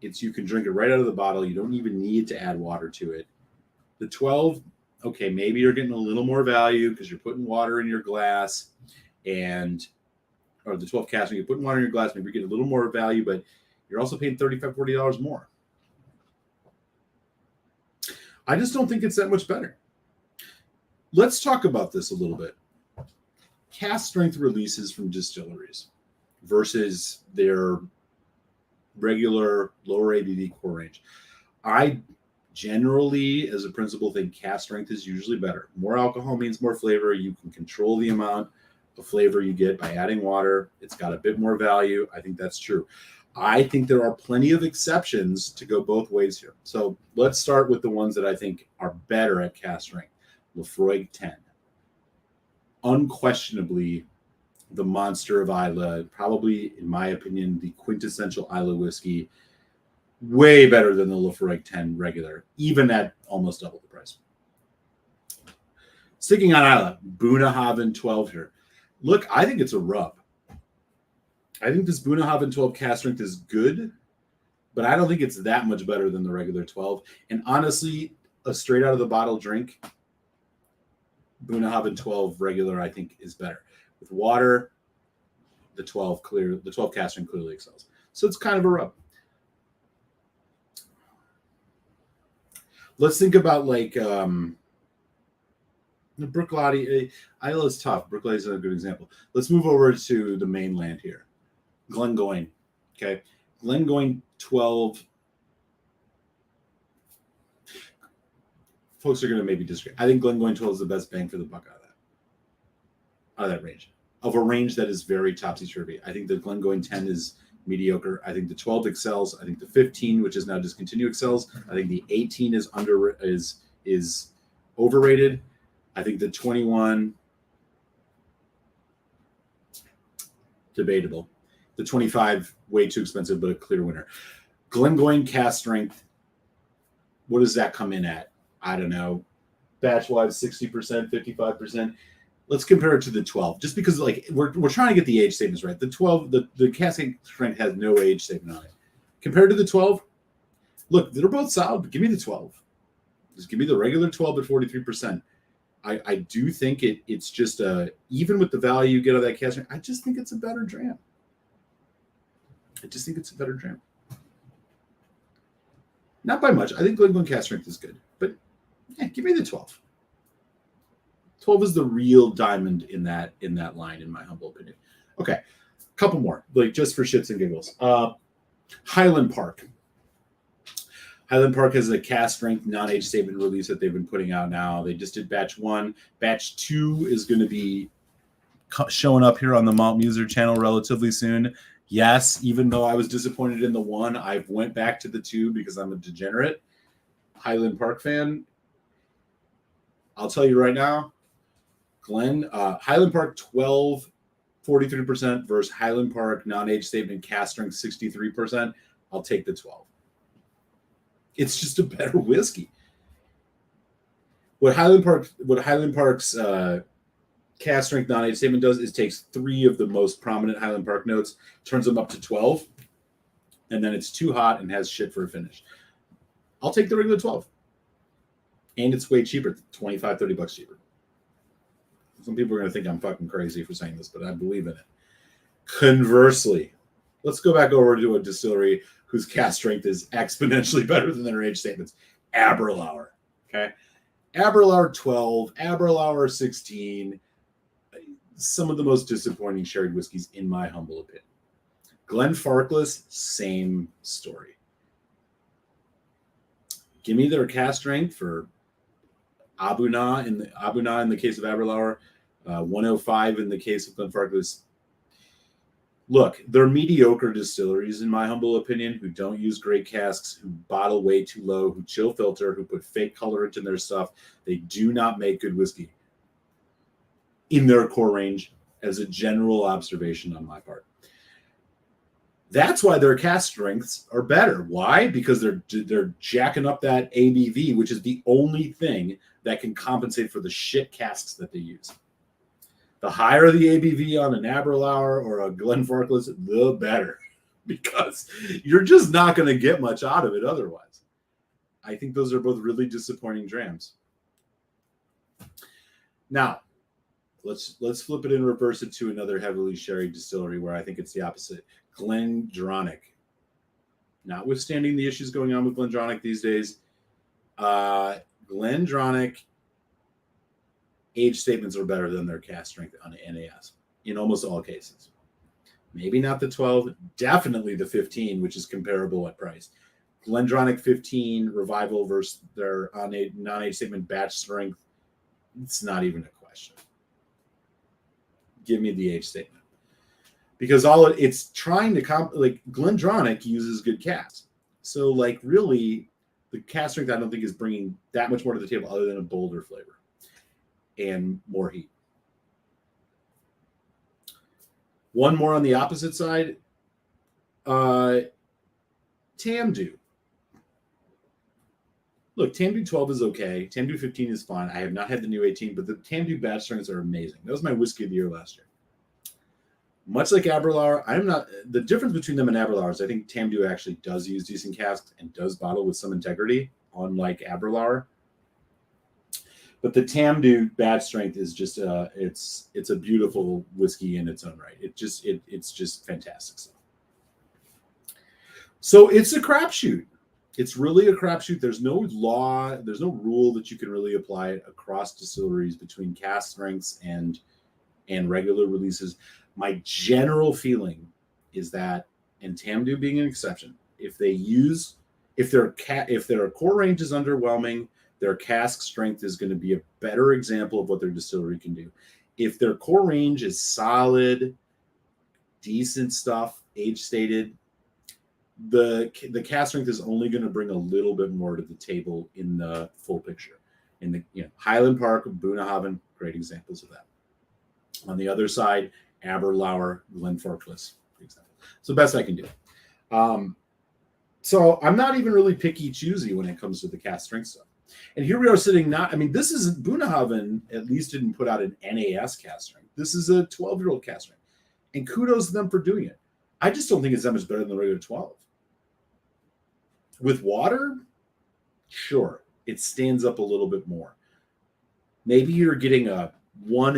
You can drink it right out of the bottle. You don't even need to add water to it. The 12, okay, maybe you're getting a little more value because you're putting water in your glass, or the 12 cast, when you're putting water in your glass, maybe you're getting a little more value, but you're also paying $35, $40 more. I just don't think it's that much better. Let's talk about this a little bit. Cast strength releases from distilleries versus their regular lower ABV core range. I generally, as a principle, think cast strength is usually better. More alcohol means more flavor. You can control the amount of flavor you get by adding water. It's got a bit more value. I think that's true. I think there are plenty of exceptions to go both ways here. So let's start with the ones that I think are better at cast strength. Lafroig 10. Unquestionably the monster of Isla, probably, in my opinion, the quintessential Isla whiskey. Way better than the Lafroig 10 regular, even at almost double the price. Sticking on Isla, Bunnahabhain 12 here. Look, I think it's a rub. I think this Bunnahabhain 12 cast strength is good, but I don't think it's that much better than the regular 12. And honestly, a straight out of the bottle drink, Bunnahabhain 12 regular, I think, is better. With water, the 12 cast strength clearly excels. So it's kind of a rub. Let's think about like the Bruichladdich. Isla is tough. Bruichladdich is a good example. Let's move over to the mainland here. Glengoyne. Okay. Glengoyne 12. Folks are going to maybe disagree. I think Glengoyne 12 is the best bang for the buck out of that range. Of a range that is very topsy-turvy. I think the Glengoyne 10 is mediocre. I think the 12 excels. I think the 15, which is now discontinued, excels. I think the 18 is overrated. I think the 21, debatable. The 25, way too expensive, but a clear winner. Glengoyne cast strength, what does that come in at? I don't know. Batch-wise, 60%, 55%. Let's compare it to the 12, just because like we're trying to get the age statements right. The 12, the cast strength has no age statement on it. Compared to the 12, look, they're both solid, but give me the 12. Just give me the regular 12 at 43%. I do think it's just even with the value you get out of that cast strength, I just think it's a better dram. Not by much. I think Glengoyne cast strength is good, but yeah, give me the 12. 12 is the real diamond in that line, in my humble opinion. Okay, a couple more, like just for shits and giggles. Highland Park. Highland Park has a cast strength non-age statement release that they've been putting out now. They just did batch 1. Batch 2 is going to be showing up here on the Malt Muser channel relatively soon. Yes, even though I was disappointed in the 1, I went back to the 2 because I'm a degenerate Highland Park fan. I'll tell you right now, Highland Park 12, 43% versus Highland Park non-age statement cast strength 63%. I'll take the 12. It's just a better whiskey. What Highland Park's cast strength non-age statement does is takes 3 of the most prominent Highland Park notes, turns them up to 12, and then it's too hot and has shit for a finish. I'll take the regular 12. And it's way cheaper, $25, $30 cheaper. Some people are going to think I'm fucking crazy for saying this, but I believe in it. Conversely, let's go back over to a distillery whose cast strength is exponentially better than their age statements. Aberlour. Okay? Aberlour 12, Aberlour 16. Some of the most disappointing sherry whiskeys, in my humble opinion. Glenfarclas, same story. Give me their cast strength for Abuna in the case of Aberlour, 105 in the case of Glenfarclas. Look, they're mediocre distilleries, in my humble opinion, who don't use great casks, who bottle way too low, who chill filter, who put fake colorant in their stuff. They do not make good whiskey. in their core range as a general observation on my part. That's why their cask strengths are better. Why? Because they're jacking up that ABV, which is the only thing that can compensate for the shit casks that they use. The higher the ABV on an Aberlour or a Glenfarclas, the better, because you're just not going to get much out of it otherwise. I think those are both really disappointing drams. Now, let's flip it and reverse it to another heavily sherry distillery where I think it's the opposite. GlenDronach. Notwithstanding the issues going on with GlenDronach these days, GlenDronach age statements are better than their cask strength on NAS in almost all cases. Maybe not the 12, definitely the 15, which is comparable at price. GlenDronach 15 Revival versus their non-age statement batch strength, it's not even a question. Give me the age statement. Because it's trying to GlenDronach uses good casks. So really the cask strength I don't think is bringing that much more to the table other than a bolder flavor and more heat. One more on the opposite side, Tamdu. Look, Tamdu 12 is okay. Tamdu 15 is fine. I have not had the new 18, but the Tamdu batch strengths are amazing. That was my whiskey of the year last year. Much like Aberlour, the difference between them and Aberlour is I think Tamdu actually does use decent casks and does bottle with some integrity, unlike Aberlour. But the Tamdu batch strength is just it's a beautiful whiskey in its own right. It's just fantastic stuff. So it's a crapshoot. It's really a crapshoot. There's no law, there's no rule that you can really apply it across distilleries between cask strengths and regular releases. My general feeling is that, and Tamdu being an exception, if their core range is underwhelming, their cask strength is going to be a better example of what their distillery can do. If their core range is solid, decent stuff, age stated, the cask strength is only going to bring a little bit more to the table in the full picture. In the Highland Park, Bunnahabhain, great examples of that. On the other side, Aberlour, Glenfarclas, for example. So best I can do. So I'm not even really picky choosy when it comes to the cask strength stuff. And here we are sitting this isn't Bunnahabhain, at least didn't put out an NAS cask strength. This is a 12-year-old cask strength. And kudos to them for doing it. I just don't think it's that much better than the regular 12. With water, sure, it stands up a little bit more. Maybe you're getting a 1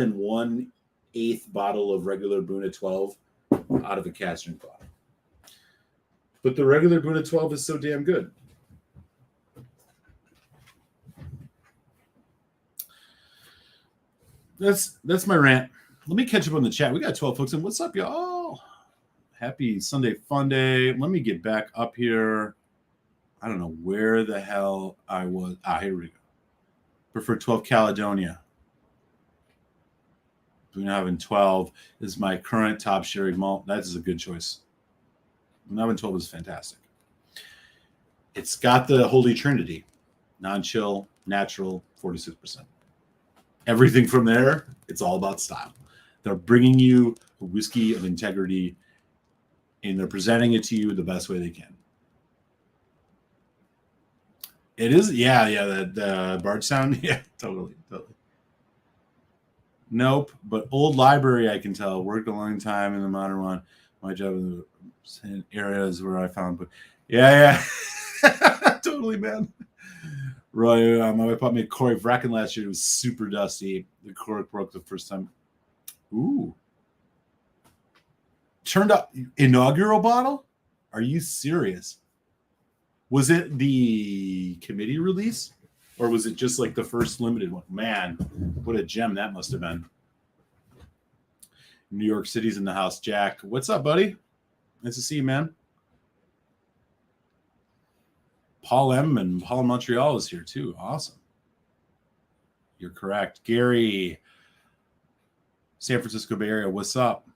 1/8 bottle of regular Bunna 12 out of a cask strength bottle. But the regular Bunna 12 is so damn good. That's my rant. Let me catch up on the chat. We got 12 folks in. What's up, y'all? Happy Sunday fun day. Let me get back up here. I don't know where the hell I was. Here we go. Prefer 12 Caledonia. Bunnahabhain 12 is my current top sherry malt. That is a good choice. Bunnahabhain 12 is fantastic. It's got the Holy Trinity. Non-chill, natural, 46%. Everything from there, it's all about style. They're bringing you a whiskey of integrity, and they're presenting it to you the best way they can. It is, the Bardstown, yeah, totally. Nope, but Old Library, I can tell. Worked a long time in the modern one. My job in the areas where I found, but yeah, totally, man. Roy, my wife bought me a Corey Vracken last year. It was super dusty. The cork broke the first time. Ooh. Turned out inaugural bottle? Are you serious? Was it the committee release? Or was it just like the first limited one? Man, what a gem that must have been. New York City's in the house. Jack, what's up, buddy? Nice to see you, man. Paul M. and Paul in Montreal is here too. Awesome. You're correct. Gary, San Francisco Bay Area, what's up?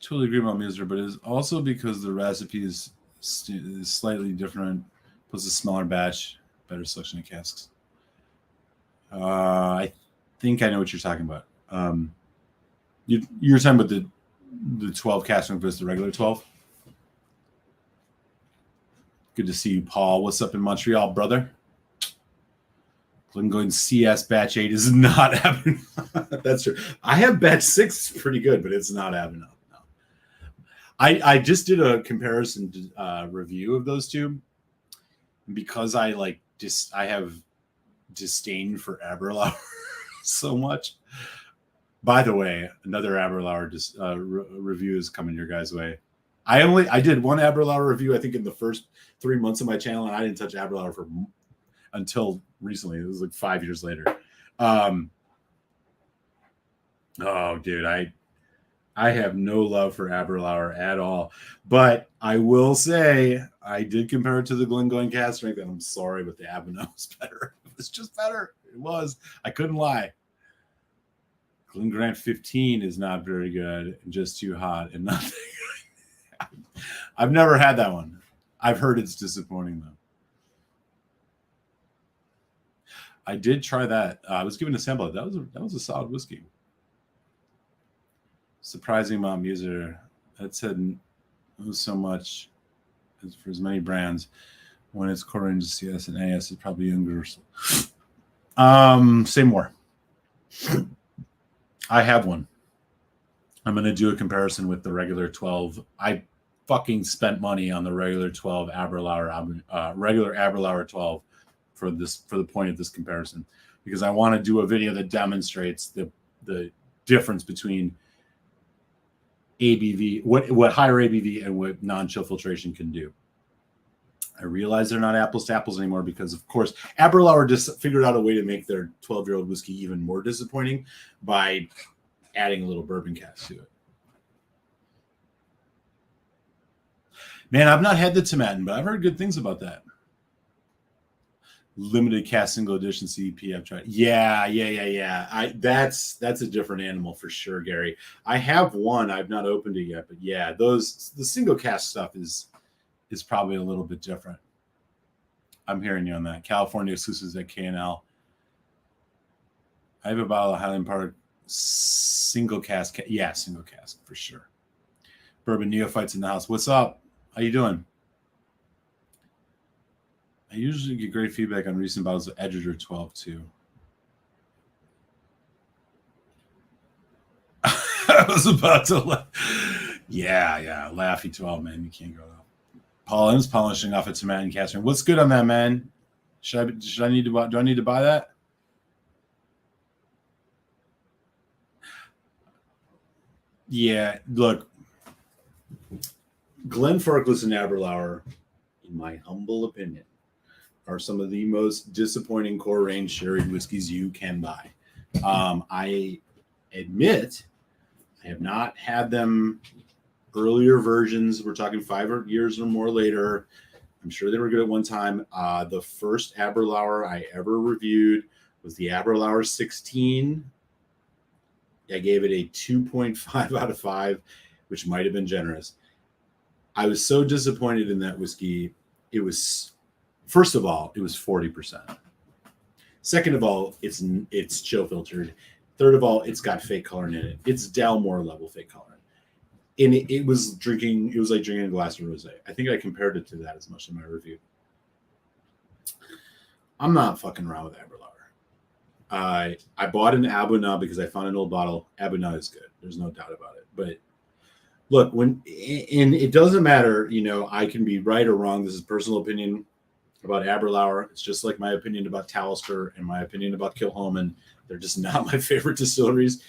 Totally agree about Miser, but it's also because the recipe is slightly different, plus a smaller batch, better selection of casks. I think I know what you're talking about. You're talking about the 12 casting versus the regular 12. Good to see you, Paul. What's up in Montreal, brother? Glengoyne CS batch 8 is not happening. That's true. I have batch 6, it's pretty good, but it's not happening. No. I just did a comparison review of those two because I have disdain for Aberlour so much. By the way, another Aberlour review is coming your guys' way. I did one Aberlour review, I think, in the first 3 months of my channel, and I didn't touch Aberlour until recently. It was like 5 years later. Oh, dude, I have no love for Aberlour at all. But I will say I did compare it to the Glengoyne cast strength, and I'm sorry, but the Abino was better. It was just better. It was. I couldn't lie. Glen Grant 15 is not very good and just too hot and nothing. I've never had that one. I've heard it's disappointing though. I did try that. I was given a sample. That was a solid whiskey. Surprising amount of user. That said, so much for as many brands. When it's core range CS and AS, it's probably universal. Say more. I have one. I'm going to do a comparison with the regular 12. I fucking spent money on the regular 12 regular Aberlour 12 for the point of this comparison, because I want to do a video that demonstrates the difference between ABV, what higher ABV and what non-chill filtration can do. I realize they're not apples to apples anymore because, of course, Aberlour just figured out a way to make their 12-year-old whiskey even more disappointing by adding a little bourbon cask to it. Man, I've not had the Tomatin, but I've heard good things about that. Limited cast single edition CEP I've tried. Yeah. That's a different animal for sure, Gary. I have one. I've not opened it yet, but yeah, the single cast stuff is probably a little bit different. I'm hearing you on that. California exclusives at K&L. I have a bottle of Highland Park single cask. Yeah, single cask for sure. Bourbon Neophytes in the house. What's up? How you doing? I usually get great feedback on recent bottles of Edger 12 too. I was about to laugh. Yeah. Laughy 12, man. You can't go out. Paul M's polishing off a Tomatin caster. What's good on that, man? Do I need to buy that? Yeah, look. Glenfarclas and Aberlour, in my humble opinion, are some of the most disappointing core range sherry whiskeys you can buy. I admit I have not had them earlier versions. We're talking 5 years or more later. I'm sure they were good at one time. The first Aberlour I ever reviewed was the Aberlour 16. I gave it a 2.5 out of 5, which might have been generous. I was so disappointed in that whiskey. It was, first of all, it was 40%. Second of all, it's chill filtered. Third of all, it's got fake coloring in it. It's Dalmore level fake coloring. And it was like drinking a glass of rosé. I think I compared it to that as much in my review. I'm not fucking around with Aberlour. I bought an Abuna because I found an old bottle. Abuna is good. There's no doubt about it. But look, and it doesn't matter, I can be right or wrong. This is personal opinion about Aberlour. It's just like my opinion about Talisker and my opinion about Kilchoman. They're just not my favorite distilleries.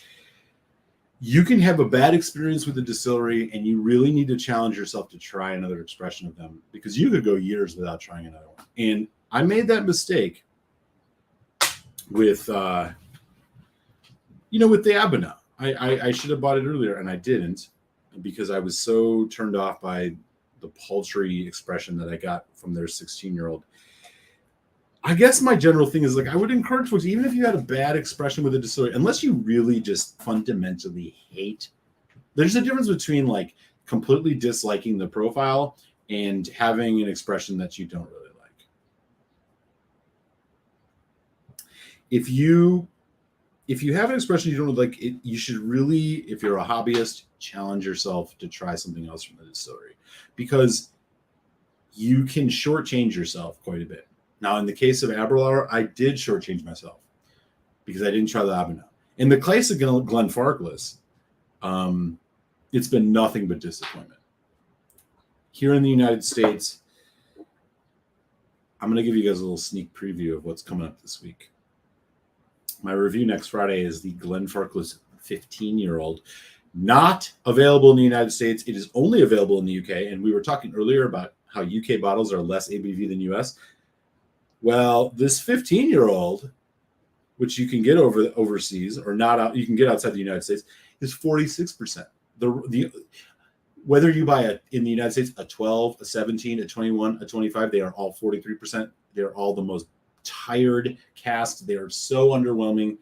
You can have a bad experience with a distillery, and you really need to challenge yourself to try another expression of them, because you could go years without trying another one. And I made that mistake with the Abuna. I should have bought it earlier, and I didn't, because I was so turned off by the paltry expression that I got from their 16-year-old. I guess my general thing is, I would encourage folks, even if you had a bad expression with a distillery, unless you really just fundamentally hate, there's a difference between completely disliking the profile and having an expression that you don't really like. If you have an expression you don't like, you should really, if you're a hobbyist, challenge yourself to try something else from the distillery, because you can shortchange yourself quite a bit. Now, in the case of Aberlour, I did shortchange myself because I didn't try the Avenel. In the case of Glenfarclas, it's been nothing but disappointment. Here in the United States, I'm going to give you guys a little sneak preview of what's coming up this week. My review next Friday is the Glenfarclas 15-year-old. Not available in the United States. It is only available in the UK. And we were talking earlier about how UK bottles are less ABV than US. Well, this 15-year-old, which you can get overseas or not, you can get outside the United States, is 46%. The whether you buy in the United States a 12, a 17, a 21, a 25, they are all 43%. They're all the most tired cast. They are so underwhelming.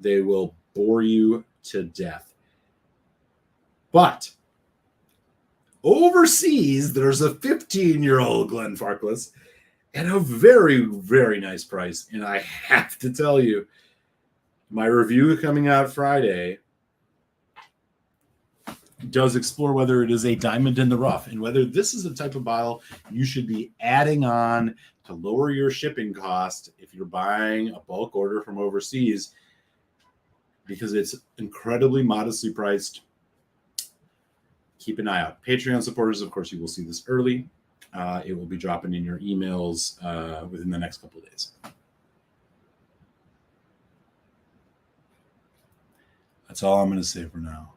They will bore you to death. But overseas, there's a 15-year-old Glenfarclas at a very, very nice price. And I have to tell you, my review coming out Friday does explore whether it is a diamond in the rough and whether this is a type of bottle you should be adding on to lower your shipping cost if you're buying a bulk order from overseas, because it's incredibly modestly priced. Keep an eye out. Patreon supporters, of course, you will see this early. It will be dropping in your emails within the next couple of days. That's all I'm going to say for now.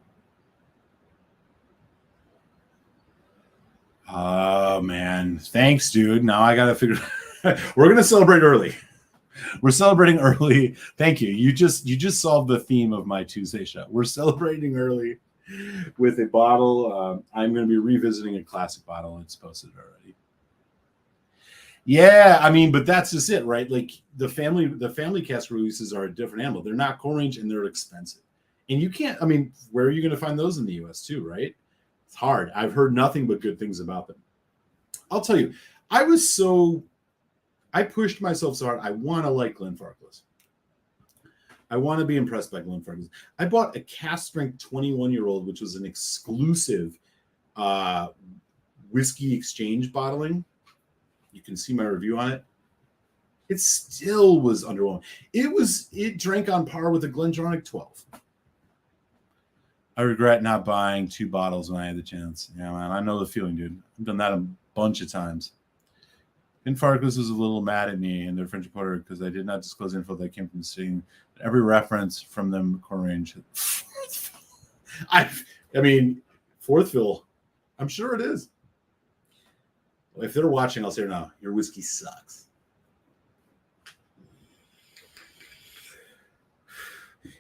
Oh, man. Thanks, dude. Now I got to figure we're going to celebrate early. We're celebrating early. Thank you. You just solved the theme of my Tuesday show. We're celebrating early with a bottle. I'm going to be revisiting a classic bottle. It's posted already. Yeah, I mean, but that's just it, right? Like the family cast releases are a different animal. They're not core range and they're expensive. And you can't, I mean, where are you going to find those in the US too, right? It's hard. I've heard nothing but good things about them. I'll tell you, I pushed myself so hard. I want to like Glenfarclas. I want to be impressed by Glenfarclas. I bought a cast strength 21-year-old, which was an exclusive whiskey exchange bottling. You can see my review on it. It still was underwhelming. It drank on par with a GlenDronach 12. I regret not buying 2 bottles when I had the chance. Yeah, man, I know the feeling, dude. I've done that a bunch of times. Glenfarclas was a little mad at me and their French reporter because I did not disclose info that came from the city. Every reference from them core range. I mean, Forthville. I'm sure it is. If they're watching, I'll say no. Your whiskey sucks.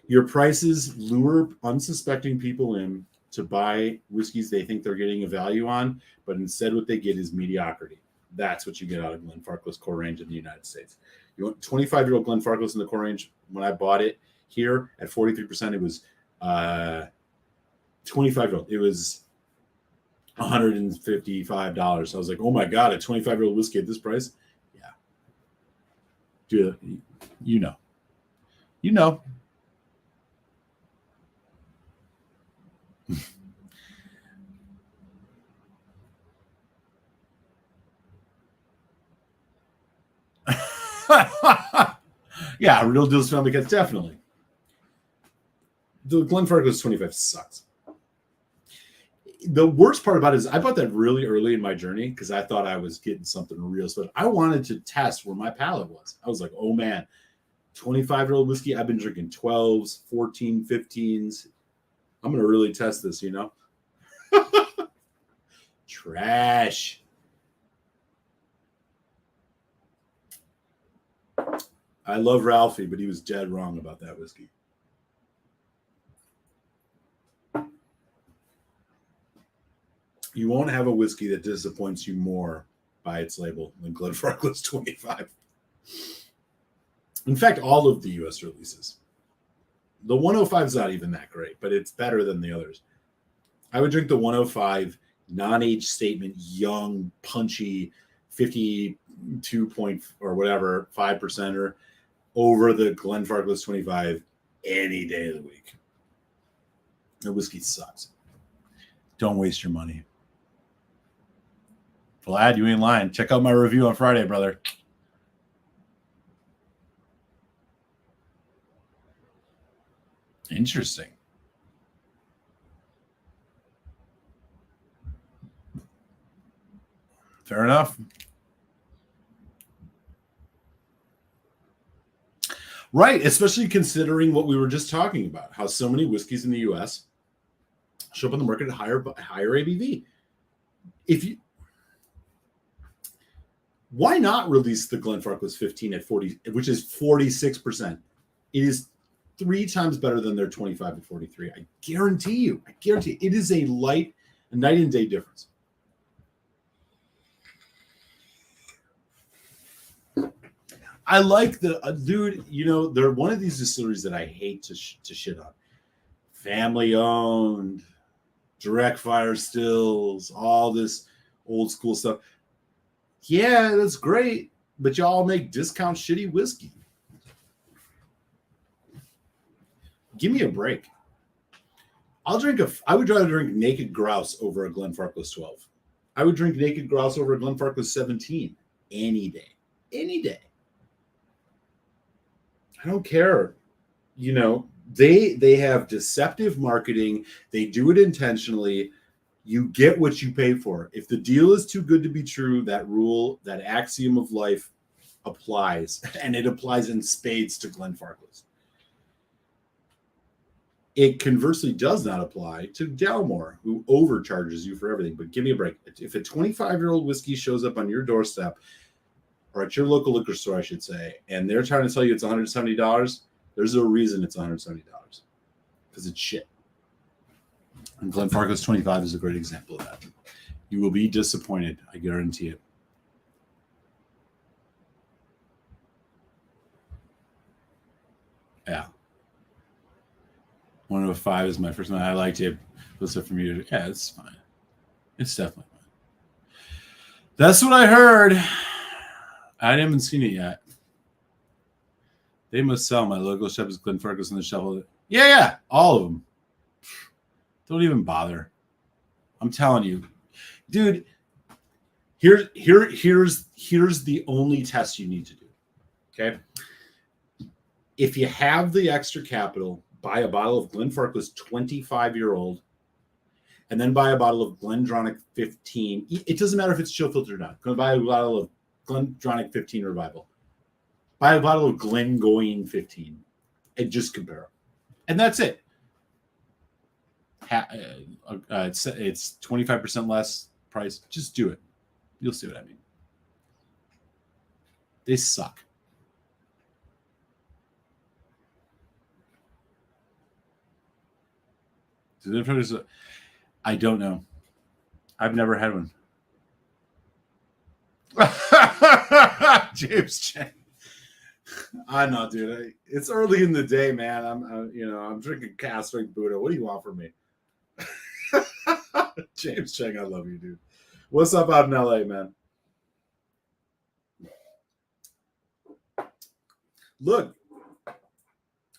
Your prices lure unsuspecting people in to buy whiskeys they think they're getting a value on, but instead what they get is mediocrity. That's what you get out of Glenfarclas core range in the United States. You want 25-year-old Glenfarclas in the core range. When I bought it here at 43%, it was 25-year-old. It was $155. I was like, oh my God, a 25-year-old whiskey at this price? Yeah. Dude, you know. Yeah, Real Deals Family Cats, definitely. The Glenfarclas 25 sucks. The worst part about it is I bought that really early in my journey because I thought I was getting something real special. I wanted to test where my palate was. I was like, oh man, 25-year-old whiskey. I've been drinking 12s, 14, 15s. I'm going to really test this, you know? Trash. I love Ralphie, but he was dead wrong about that whiskey. You won't have a whiskey that disappoints you more by its label than Glenfarclas 25. In fact, all of the U.S. releases. The 105 is not even that great, but it's better than the others. I would drink the 105 non-age statement, young, punchy, 52 point or whatever, 5%er over the Glenfarclas 25 any day of the week. The whiskey sucks. Don't waste your money. Vlad, you ain't lying. Check out my review on Friday, brother. Interesting. Fair enough. Right, especially considering what we were just talking about, how so many whiskeys in the U.S. show up on the market at higher ABV. Why not release the Glenfarclas 15 at 40, which is 46%? It is 3 times better than their 25 to 43. I guarantee you. It is a night and day difference. I like the dude. You know, they're one of these distilleries that I hate to shit on. Family owned, direct fire stills, all this old school stuff. Yeah, that's great, but y'all make discount shitty whiskey. Give me a break. I would rather drink Naked Grouse over a Glenfarclas 12. I would drink Naked Grouse over a Glenfarclas 17 any day. Any day. I don't care. You know, they have deceptive marketing. They do it intentionally. You get what you pay for. If the deal is too good to be true, that rule, that axiom of life applies. And it applies in spades to Glenfarclas. It conversely does not apply to Dalmore, who overcharges you for everything. But give me a break. If a 25-year-old whiskey shows up on your doorstep, or at your local liquor store, I should say, and they're trying to tell you it's $170, there's a reason it's $170. Because it's shit. And Glenfarclas 25 is a great example of that. You will be disappointed. I guarantee it. Yeah. 105 is my first one. I liked it. Listen from you. Yeah, it's fine. It's definitely fine. That's what I heard. I haven't seen it yet. They must sell my local Shepherd's Glenfarclas on the shelf. Yeah, all of them. Don't even bother. I'm telling you, dude. Here's the only test you need to do. Okay, if you have the extra capital, buy a bottle of Glenfarclas 25-year-old, and then buy a bottle of GlenDronach 15. It doesn't matter if it's chill filtered or not. Go buy a bottle of GlenDronach 15 Revival. Buy a bottle of Glengoyne 15, and just compare them, and that's it. It's 25% less price. Just do it. You'll see what I mean. They suck. I don't know. I've never had one. James Chang. I'm not, dude. It's early in the day, man. I'm drinking Castric Buddha. What do you want from me? James Chang, I love you, dude. What's up out in LA, man? Look,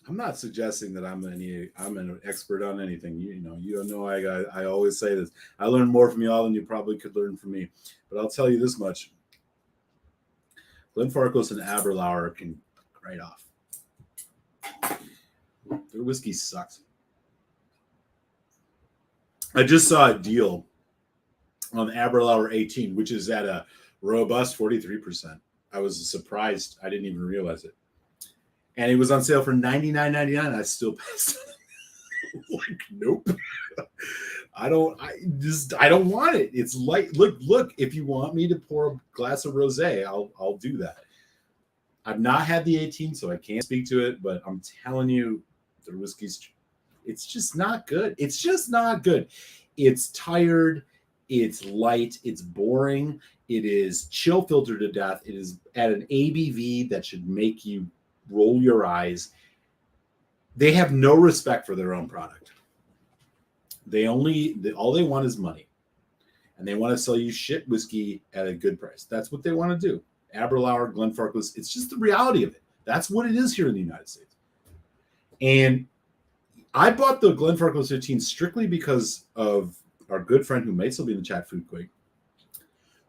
I'm not suggesting that I'm an expert on anything. You don't know. I always say this. I learn more from y'all than you probably could learn from me. But I'll tell you this much: Glenfarclas and Aberlour can right off. Their whiskey sucks. I just saw a deal on Aberlour 18, which is at a robust 43%. I was surprised. I didn't even realize it. And it was on sale for $99.99. I still passed on it. Like, nope. I don't want it. It's light. Look, if you want me to pour a glass of rosé, I'll do that. I've not had the 18, so I can't speak to it, but I'm telling you, the whiskey's, it's just not good. It's just not good. It's tired. It's light. It's boring. It is chill filtered to death. It is at an ABV that should make you roll your eyes. They have no respect for their own product. All they want is money. And they want to sell you shit whiskey at a good price. That's what they want to do. Aberlour, Glenfarclas, it's just the reality of it. That's what it is here in the United States. And I bought the Glenfarclas 15 strictly because of our good friend who might still be in the chat, Foodquake,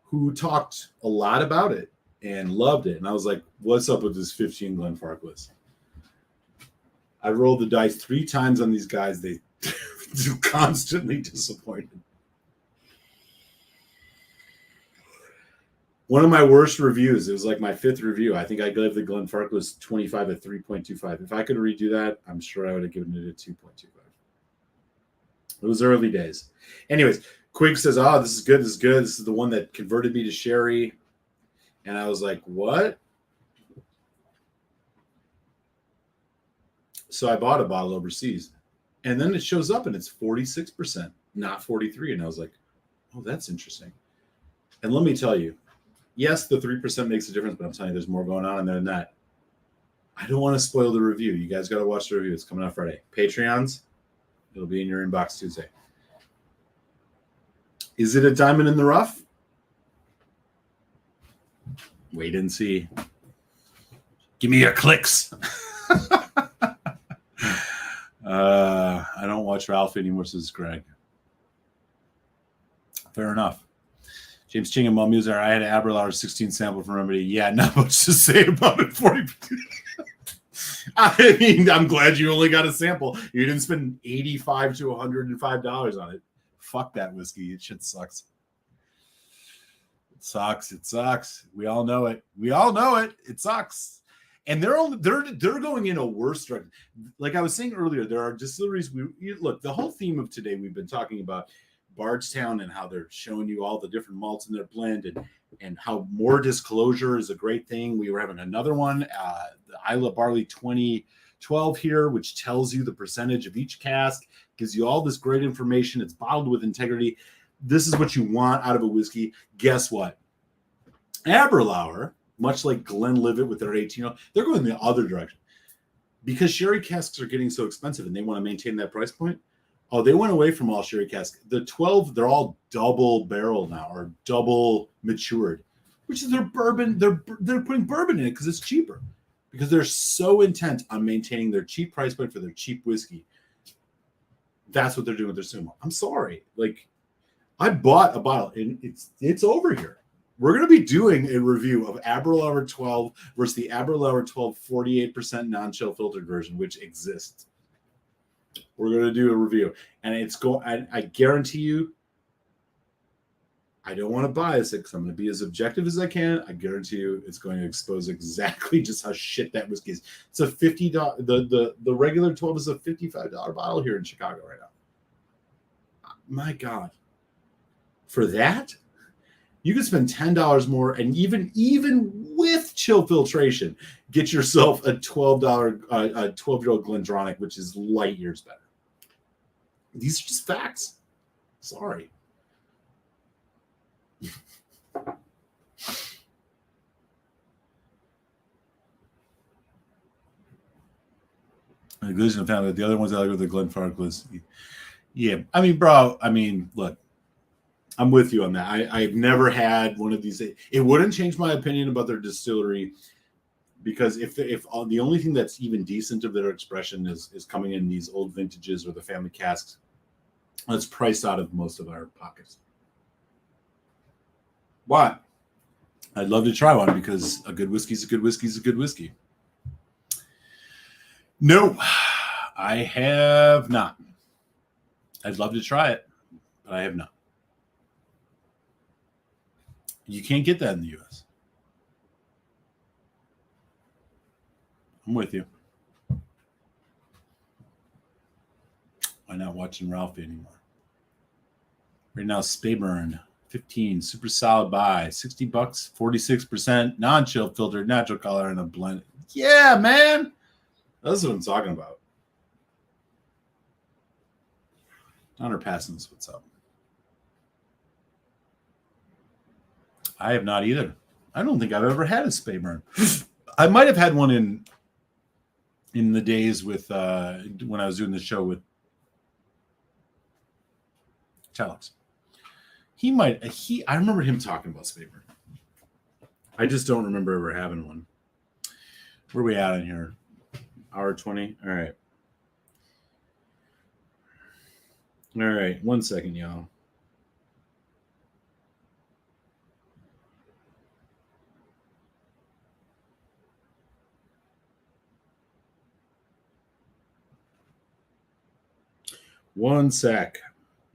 who talked a lot about it and loved it. And I was like, what's up with this 15 Glenfarclas? I rolled the dice 3 times on these guys. They constantly disappointed. One of my worst reviews, it was like my 5th review. I think I gave the Glenfarclas 25 at 3.25. If I could redo that, I'm sure I would have given it a 2.25. It was early days. Anyways, Quig says, oh, this is good. This is good. This is the one that converted me to sherry. And I was like, what? So I bought a bottle overseas. And then it shows up and it's 46%, not 43. And I was like, oh, that's interesting. And let me tell you, yes, the 3% makes a difference, but I'm telling you, there's more going on in there than that. I don't want to spoil the review. You guys got to watch the review. It's coming out Friday. Patreons, it'll be in your inbox Tuesday. Is it a diamond in the rough? Wait and see. Give me your clicks. I don't watch Ralph anymore, says Greg. Fair enough. James Ching and Mumuser, I had an Aberlour 16 sample from Remedy. Yeah, not much to say about it. 40. I mean, I'm glad you only got a sample. You didn't spend $85 to $105 on it. Fuck that whiskey. It shit sucks. It sucks. It sucks. We all know it. We all know it. It sucks. And they're going in a worse direction. Like I was saying earlier, there are distilleries. Look, the whole theme of today, we've been talking about Bardstown and how they're showing you all the different malts in their blend and how more disclosure is a great thing. We were having another one, the Isla Barley 2012 here, which tells you the percentage of each cask, gives you all this great information. It's bottled with integrity. This is what you want out of a whiskey. Guess what? Aberlour, much like Glenlivet with their 18, they're going the other direction. Because sherry casks are getting so expensive and they want to maintain that price point. Oh, they went away from all sherry casks. The 12, they're all double barrel now or double matured, which is their bourbon. They're putting bourbon in it because it's cheaper. Because they're so intent on maintaining their cheap price point for their cheap whiskey. That's what they're doing with their Sumo. I'm sorry. Like, I bought a bottle and it's over here. We're going to be doing a review of Aberlour 12 versus the Aberlour 12 48% non-chill filtered version, which exists. We're going to do a review. And it's going. I guarantee you, I don't want to bias it because I'm going to be as objective as I can. I guarantee you it's going to expose exactly just how shit that whiskey is. It's a $50. The regular 12 is a $55 bottle here in Chicago right now. My God. For that? You can spend $10 more, and even with chill filtration, get yourself a $12-year-old Glendronach, which is light years better. These are just facts. Sorry. The other ones I like with the Glenfarclas. Yeah, I mean, bro. I mean, look. I'm with you on that. I've never had one of these. It wouldn't change my opinion about their distillery because if the only thing that's even decent of their expression is coming in these old vintages or the family casks, that's priced out of most of our pockets. But I'd love to try one because a good whiskey is a good whiskey is a good whiskey. No, I have not. I'd love to try it, but I have not. You can't get that in the U.S. I'm with you. Why not watching Ralphie anymore? Right now, Speyburn, 15, super solid buy, $60, 46%, non-chill filtered, natural color, and a blend. Yeah, man. That's what I'm talking about. Donner Passings, what's up? I have not either. I don't think I've ever had a Speyburn. I might have had one in the days with when I was doing the show with Telex. I remember him talking about Speyburn. I just don't remember ever having one. Where are we at in here? Hour 20? All right. All right. 1 second, y'all. One sec.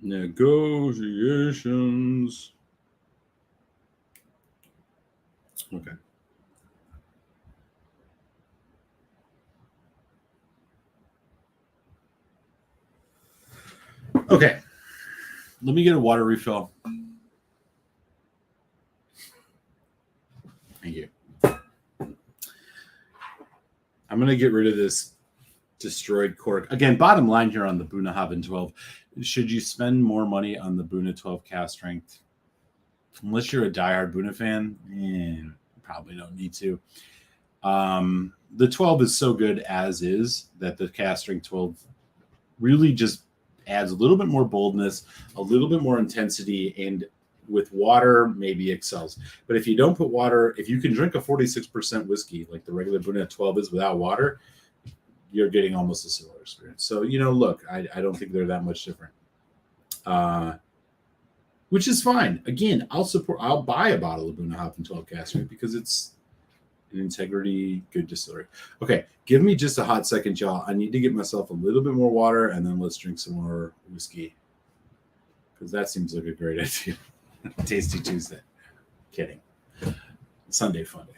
Negotiations. Okay. Okay. Let me get a water refill. Thank you. I'm going to get rid of this destroyed cork. Again, bottom line here on the Bunnahabhain 12. Should you spend more money on the Bunna 12 cast strength? Unless you're a diehard Bunna fan, probably don't need to. The 12 is so good as is that the cast strength 12 really just adds a little bit more boldness, a little bit more intensity, and with water maybe excels. But if you don't put water, if you can drink a 46% whiskey like the regular Bunna 12 is without water, you're getting almost a similar experience. So, look, I don't think they're that much different. Which is fine. Again, I'll buy a bottle of Bunnahabhain 12 cast strength because it's an integrity good distillery. Okay, give me just a hot second, y'all. I need to get myself a little bit more water, and then let's drink some more whiskey, because that seems like a great idea. Tasty Tuesday. Kidding. Sunday fun day.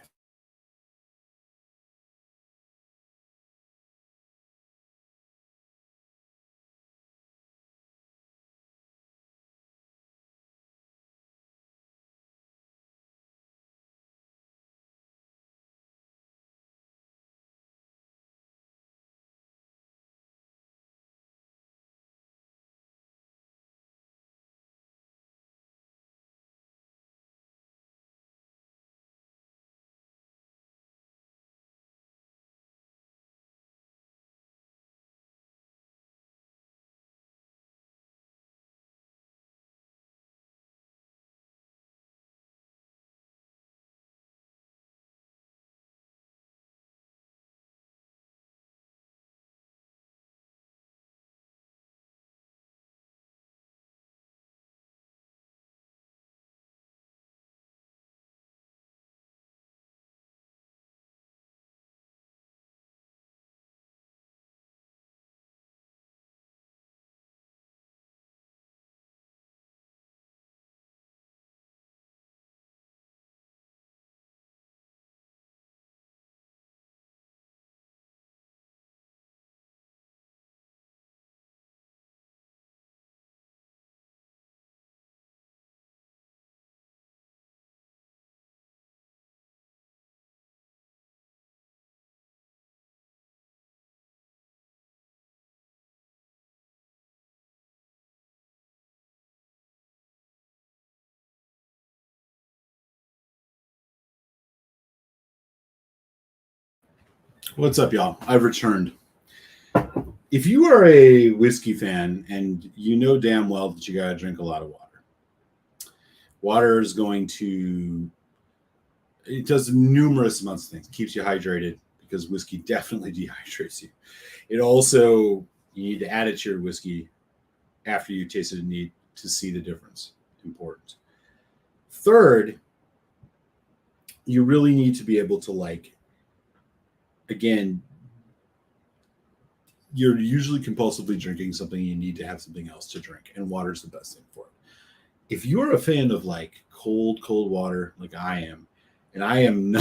What's up, y'all? I've returned. If you are a whiskey fan and you know damn well that you got to drink a lot of water, water is going to, it does numerous amounts of things. Keeps you hydrated, because whiskey definitely dehydrates you. It also, you need to add it to your whiskey after you taste it and need to see the difference. Important. Third, you really need to be able to, again, you're usually compulsively drinking something, you need to have something else to drink, and water is the best thing for it. If you're a fan of cold water like I am, and I am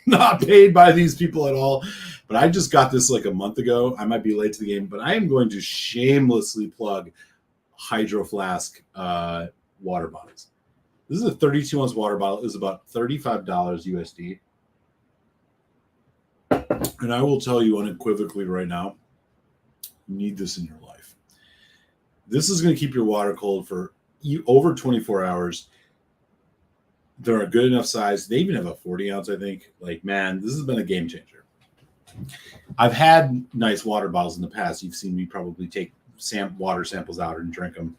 not paid by these people at all, but I just got this a month ago. I might be late to the game, but I am going to shamelessly plug Hydro Flask water bottles. This is a 32-ounce water bottle. It's about $35 USD. And I will tell you unequivocally right now, you need this in your life. This is going to keep your water cold for over 24 hours. They're a good enough size. They even have a 40-ounce, I think. Man, this has been a game changer. I've had nice water bottles in the past. You've seen me probably take water samples out and drink them.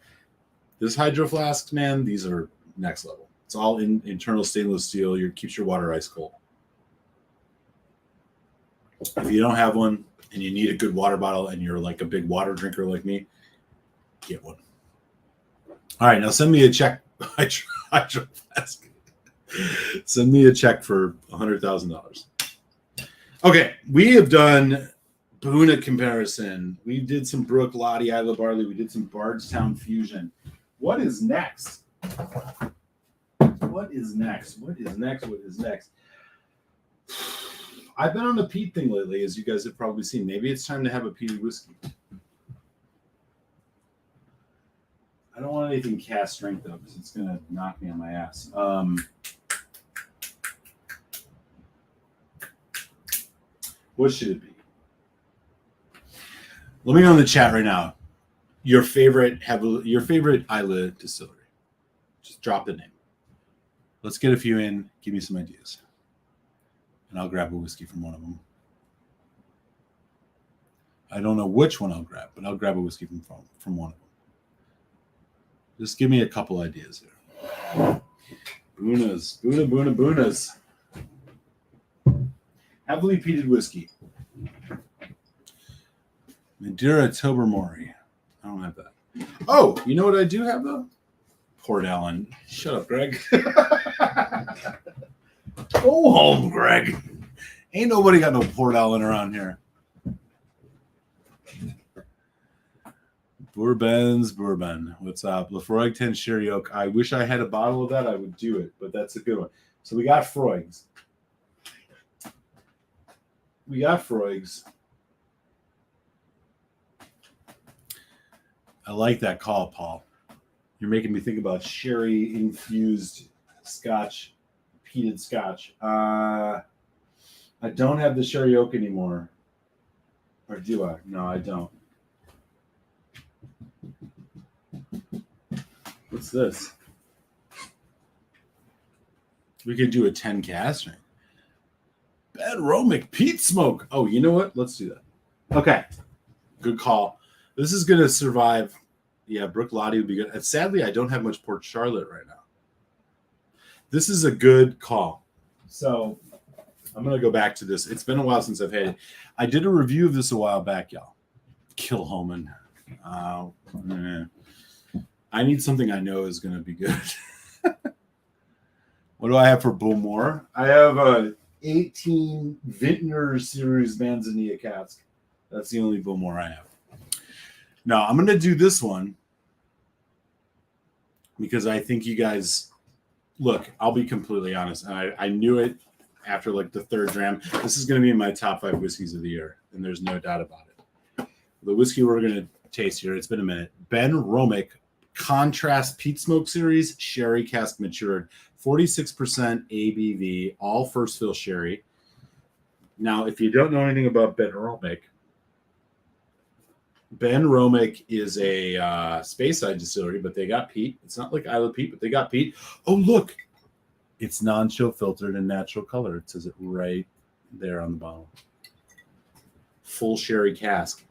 This Hydro Flask, man, these are next level. It's all internal stainless steel. Keeps your water ice cold. If you don't have one and you need a good water bottle and you're like a big water drinker like me, get one. All right, now send me a check. Hydro Flask. Send me a check for $100,000. Okay, we have done Boona comparison. We did some Brook Lottie, Isla Barley. We did some Bardstown Fusion. What is next? What is next? What is next? What is next? I've been on the peat thing lately, as you guys have probably seen. Maybe it's time to have a peated whiskey. I don't want anything cast strength, though, because it's going to knock me on my ass. What should it be? Let me know in the chat right now your favorite Isla distillery. Just drop the name. Let's get a few in. Give me some ideas. And I'll grab a whiskey from one of them. I don't know which one I'll grab, but I'll grab a whiskey from one of them. Just give me a couple ideas here. Boonas. Boonas. Heavily peated whiskey. Madeira Tobermory. I don't have that. Oh, you know what I do have, though? Port Ellen. Shut up, Greg. Go home, Greg. Ain't nobody got no Port Ellen around here. Bourbon. What's up? Lafroig 10 Sherry Oak. I wish I had a bottle of that. I would do it, but that's a good one. So we got Froigs. I like that call, Paul. You're making me think about sherry-infused scotch, peated scotch. I don't have the sherry oak anymore. Or do I? No, I don't. What's this? We could do a 10 cast ring. Bedromic peat smoke. Oh, you know what? Let's do that. Okay. Good call. This is going to survive. Yeah, Brook Lottie would be good. And sadly, I don't have much Port Charlotte right now. This is a good call. So I'm going to go back to this. It's been a while since I've had it. I did a review of this a while back, y'all. Kilhoman. I need something I know is going to be good. What do I have for Bowmore? I have a 18 Vintner Series Manzanilla cask. That's the only Bowmore I have. Now, I'm going to do this one because I think you guys... Look, I'll be completely honest. I knew it after like the third dram. This is going to be in my top 5 whiskeys of the year, and there's no doubt about it. The whiskey we're going to taste here, it's been a minute. Ben Romick Contrast Peat Smoke Series, Sherry Cask Matured, 46% ABV, all first fill sherry. Now, if you don't know anything about Ben Romick is a Speyside distillery, but they got peat. It's not like Isla Peat, but they got peat. Oh, look. It's non-chill filtered and natural color. It says it right there on the bottle. Full sherry cask.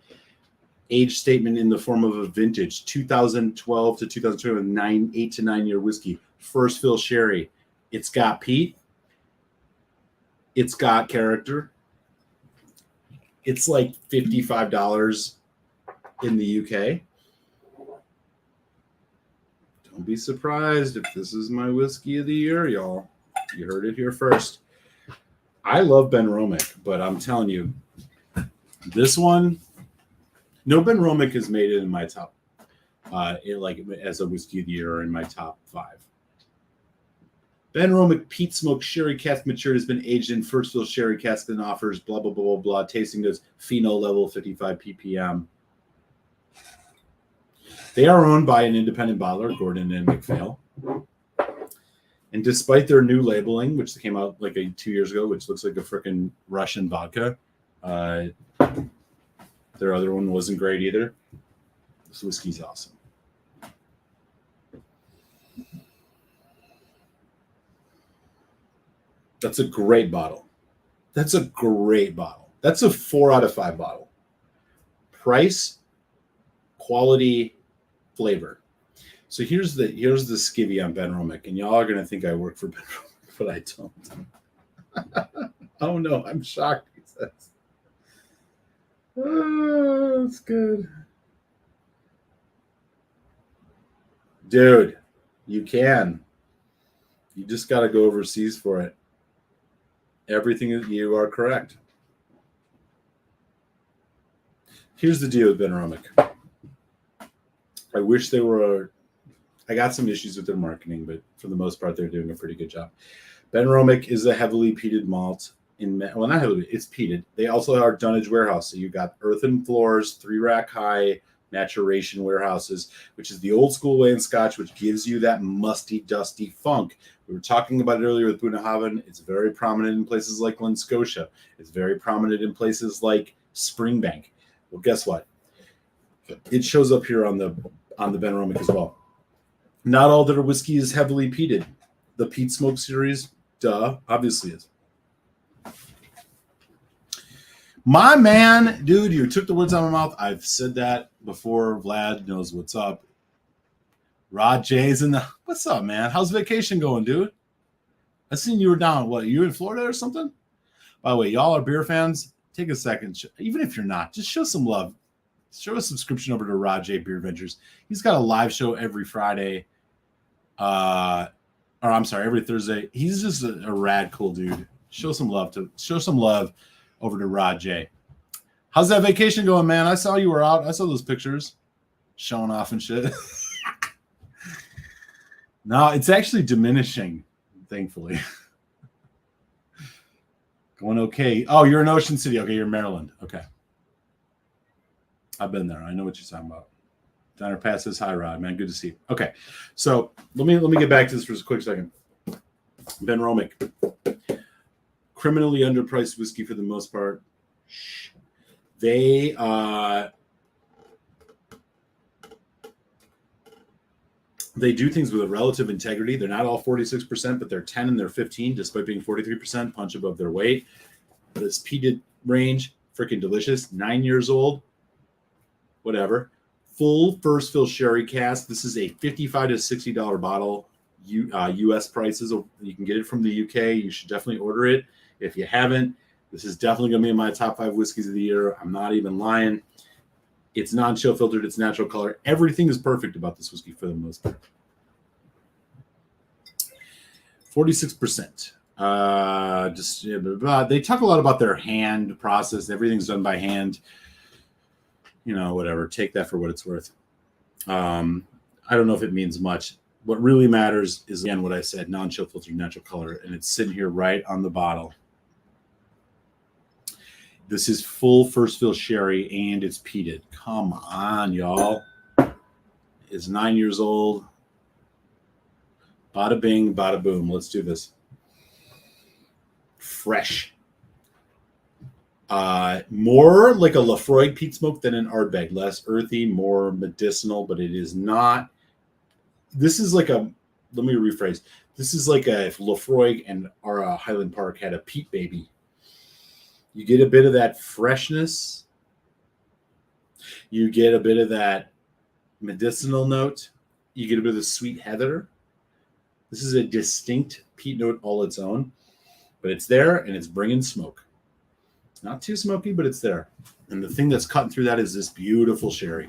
Age statement in the form of a vintage. 2012 to 2012, 8 to 9 year whiskey. First fill sherry. It's got peat. It's got character. It's like $55 in the UK. Don't be surprised if this is my whiskey of the year, y'all. You heard it here first. I love Ben Romick, but I'm telling you, this one, no Ben Romick has made it in my top, as a whiskey of the year or in my top 5. Ben Romick Peat Smoke Sherry Cask Matured has been aged in first fill sherry cask and offers blah, blah, blah, blah, blah. Tasting notes, phenol level 55 ppm. They are owned by an independent bottler, Gordon and MacPhail. And despite their new labeling, which came out like 2 years ago, which looks like a freaking Russian vodka, their other one wasn't great either. This whiskey's awesome. That's a great bottle. That's a 4 out of 5 bottle. Price, quality, flavor. So here's the skivvy on Ben Romick, and y'all are gonna think I work for Ben Romick, but I don't. Oh no, I'm shocked. He says. Oh, that's good. Dude, you can. You just got to go overseas for it. Everything you are correct. Here's the deal with Benromic. I wish they were. I got some issues with their marketing, but for the most part, they're doing a pretty good job. Benromic is a heavily peated malt. Well, not heavily, it's peated. They also are dunnage warehouse. So you got earthen floors, 3-rack high maturation warehouses, which is the old school way in Scotch, which gives you that musty, dusty funk. We were talking about it earlier with Bunnahabhain. It's very prominent in places like Glen Scotia. It's very prominent in places like Springbank. Well, guess what? It shows up here on the Benromic as well. Not all their whiskey is heavily peated. The peat smoke series, obviously is. My man, dude, you took the words out of my mouth. I've said that before. Vlad knows what's up. Rod J's in the. What's up, man? How's vacation going, dude? I seen you were down. What? You in Florida or something? By the way, y'all are beer fans. Take a second, even if you're not, just show some love. Show a subscription over to Rod J Beer Ventures. He's got a live show every Friday. Every Thursday. He's just a rad, cool dude. Show some love over to Rod J. How's that vacation going, man? I saw you were out. I saw those pictures showing off and shit. No, it's actually diminishing, thankfully. Going okay. Oh, you're in Ocean City. Okay, you're in Maryland. Okay. I've been there. I know what you're talking about. Diner Pass says hi, Rod, man. Good to see you. Okay. So let me get back to this for a quick second. Benromic. Criminally underpriced whiskey for the most part. They do things with a relative integrity. They're not all 46%, but they're 10 and they're 15, despite being 43%, punch above their weight. This peated range, freaking delicious. 9 years old. Whatever. Full first fill sherry cask. This is a $55 to $60 bottle. U.S. prices. You can get it from the U.K. You should definitely order it. If you haven't, this is definitely going to be in my top 5 whiskeys of the year. I'm not even lying. It's non-chill filtered. It's natural color. Everything is perfect about this whiskey for the most part. 46%. They talk a lot about their hand process. Everything's done by hand. Whatever. Take that for what it's worth. I don't know if it means much. What really matters is, again, what I said, non-chill filtered, natural color, and it's sitting here right on the bottle. This is full first fill sherry, and it's peated. Come on, y'all. It's 9 years old. Bada bing, bada boom. Let's do this. Fresh. More like a Lafroig peat smoke than an Ardbeg. Less earthy, more medicinal, but it is not. This is like let me rephrase. This is like if Lafroig and our Highland Park had a peat baby. You get a bit of that freshness. You get a bit of that medicinal note. You get a bit of the sweet heather. This is a distinct peat note all its own, but it's there and it's bringing smoke. It's not too smoky, but it's there. And the thing that's cutting through that is this beautiful sherry.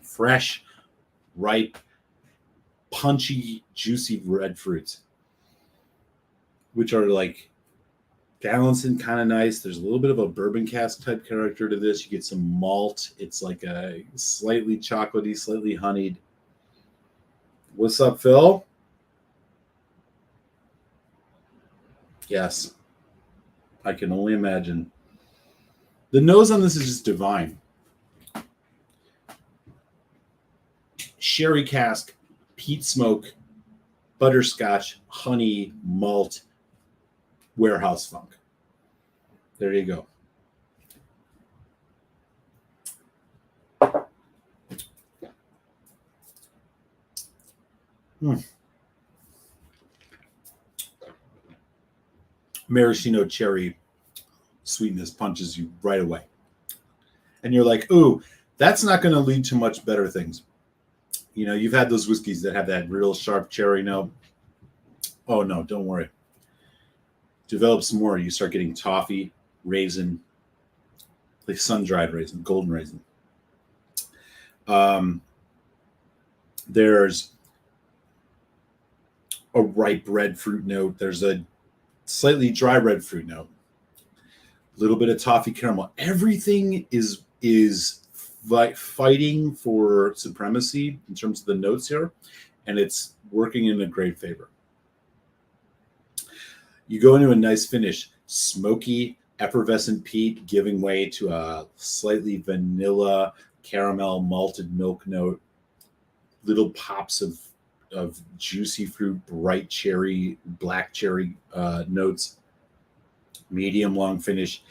Fresh, ripe, punchy, juicy red fruits, which are like balanced and kind of nice. There's a little bit of a bourbon cask type character to this. You get some malt. It's like a slightly chocolatey, slightly honeyed. What's up, Phil? Yes. I can only imagine. The nose on this is just divine. Sherry cask, peat smoke, butterscotch, honey, malt, warehouse funk. There you go. Maraschino cherry sweetness punches you right away. And you're like, ooh, that's not going to lead to much better things. You've had those whiskeys that have that real sharp cherry note. Oh, no, don't worry. Develop some more. You start getting toffee, raisin, like sun-dried raisin, golden raisin. There's a ripe red fruit note. There's a slightly dry red fruit note. A little bit of toffee caramel. Everything is fighting for supremacy in terms of the notes here, and it's working in a great favor. You go into a nice finish, smoky, effervescent peat giving way to a slightly vanilla, caramel, malted milk note, little pops of juicy fruit, bright cherry, black cherry notes, medium long finish.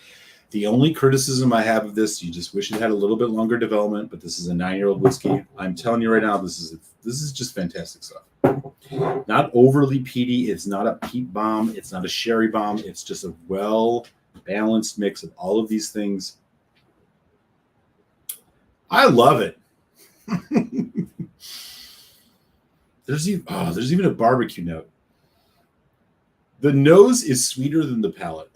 The only criticism I have of this, you just wish it had a little bit longer development, but this is a 9-year-old whiskey. I'm telling you right now, this is just fantastic stuff. Not overly peaty. It's not a peat bomb. It's not a sherry bomb. It's just a well-balanced mix of all of these things. I love it. There's even a barbecue note. The nose is sweeter than the palate.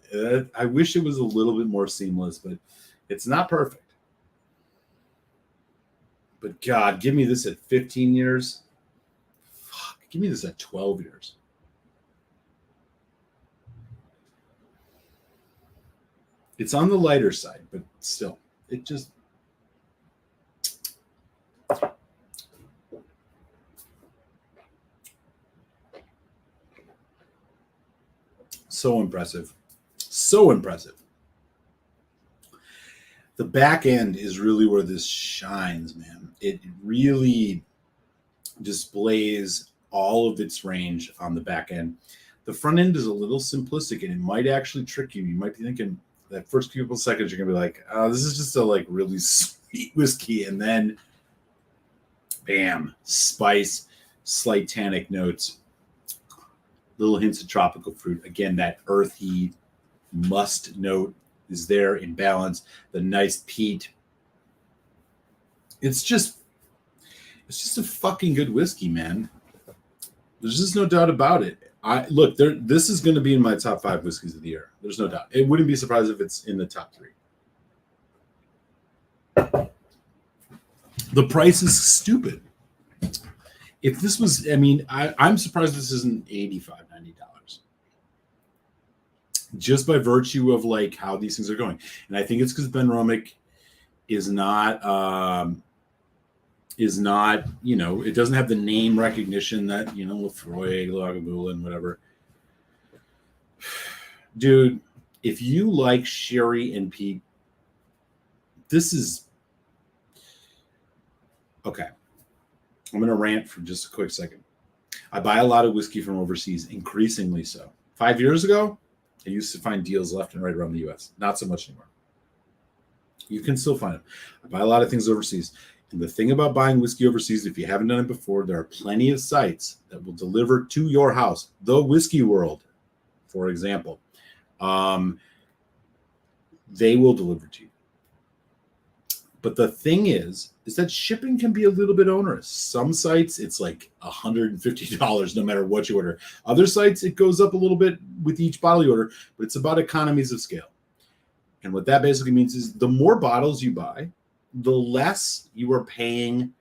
I wish it was a little bit more seamless, but it's not perfect. But God, give me this at 15 years. Fuck, give me this at 12 years. It's on the lighter side, but still, it just... So impressive. So impressive. The back end is really where this shines, man. It really displays all of its range on the back end. The front end is a little simplistic, and it might actually trick you. You might be thinking that first couple seconds, you're going to be like, oh, this is just a like really sweet whiskey. And then, bam, spice, slight tannic notes, little hints of tropical fruit. Again, that earthy must note is there in balance. The nice peat. It's just a fucking good whiskey, man. There's just no doubt about it. This is going to be in my top 5 whiskeys of the year. There's no doubt. It wouldn't be surprised if it's in the top 3. The price is stupid. If this was, I'm surprised this isn't $85, $90. Just by virtue of like how these things are going. And I think it's because Ben Romick is not, it doesn't have the name recognition that, Lefroy, Lagavulin, whatever. Dude, if you like sherry and peat, this is okay. I'm going to rant for just a quick second. I buy a lot of whiskey from overseas, increasingly so. 5 years ago, I used to find deals left and right around the U.S. Not so much anymore. You can still find them. I buy a lot of things overseas. And the thing about buying whiskey overseas, if you haven't done it before, there are plenty of sites that will deliver to your house. The Whiskey World, for example. They will deliver to you. But the thing is that shipping can be a little bit onerous. Some sites, it's like $150 no matter what you order. Other sites, it goes up a little bit with each bottle you order, but it's about economies of scale. And what that basically means is the more bottles you buy, the less you are paying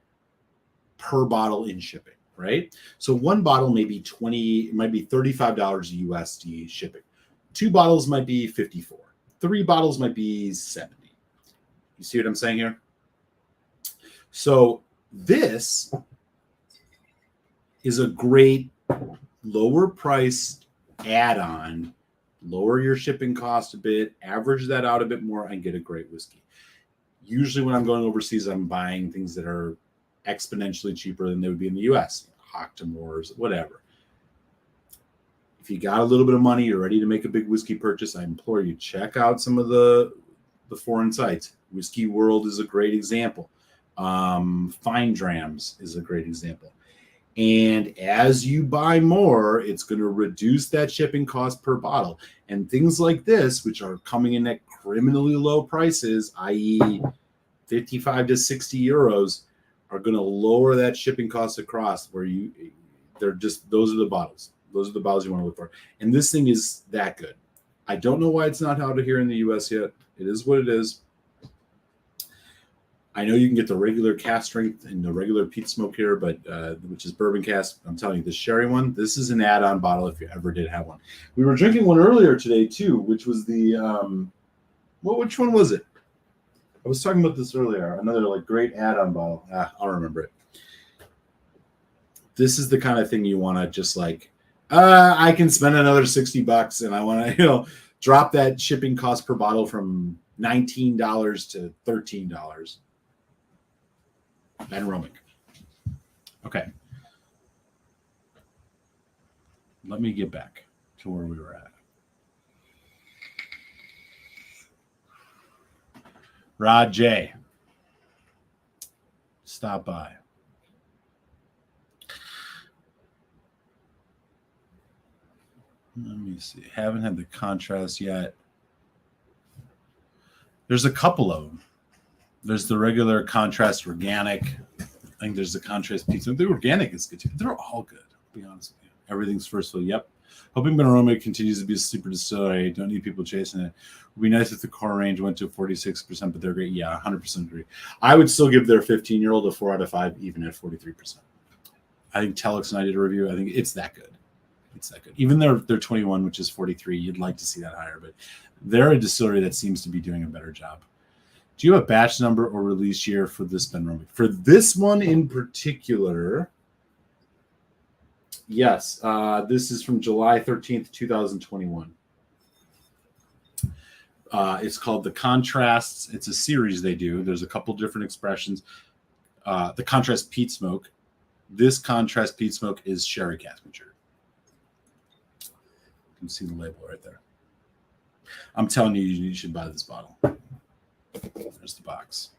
per bottle in shipping, right? So one bottle may be $35 USD shipping. 2 bottles might be 54. 3 bottles might be 70. You see what I'm saying here? So this is a great lower price add-on. Lower your shipping cost a bit, average that out a bit more, and get a great whiskey. Usually when I'm going overseas, I'm buying things that are exponentially cheaper than they would be in the U.S. Octomores, whatever. If you got a little bit of money, you're ready to make a big whiskey purchase, I implore you, check out some of the foreign sites. Whiskey World is a great example. Fine Drams is a great example. And as you buy more, it's going to reduce that shipping cost per bottle. And things like this, which are coming in at criminally low prices, i.e. 55 to 60 euros, are going to lower that shipping cost across those are the bottles. Those are the bottles you want to look for. And this thing is that good. I don't know why it's not out here in the US yet. It is what it is. I know you can get the regular cast strength and the regular peat smoke here, but which is bourbon cast. I'm telling you, this sherry one, this is an add-on bottle if you ever did have one. We were drinking one earlier today too, which was the which one was it? I was talking about this earlier. Another like great add-on bottle. I'll remember it. This is the kind of thing you want to just like. I can spend another $60, and I want to drop that shipping cost per bottle from $19 to $13. Ben Romick. Okay. Let me get back to where we were at. Rod J. Stop by. Let me see. Haven't had the contrast yet. There's a couple of them. There's the regular contrast organic. I think there's the contrast pizza. The organic is good too. They're all good, to be honest with you. Everything's first fill. Yep. Hoping Benaroma continues to be a super distillery. Don't need people chasing it. It would be nice if the core range went to 46%, but they're great. Yeah, 100% agree. I would still give their 15-year-old a 4 out of 5, even at 43%. I think Telex and I did a review. I think it's that good. It's that good. Even their 21, which is 43, you'd like to see that higher, but they're a distillery that seems to be doing a better job. Do you have a batch number or release year for this Benaroma? For this one in particular, yes. This is from July 13th, 2021. It's called The Contrasts. It's a series they do. There's a couple different expressions. The Contrast Peat Smoke. This Contrast Peat Smoke is sherry cask matured. You can see the label right there. I'm telling you, you should buy this bottle. There's the box.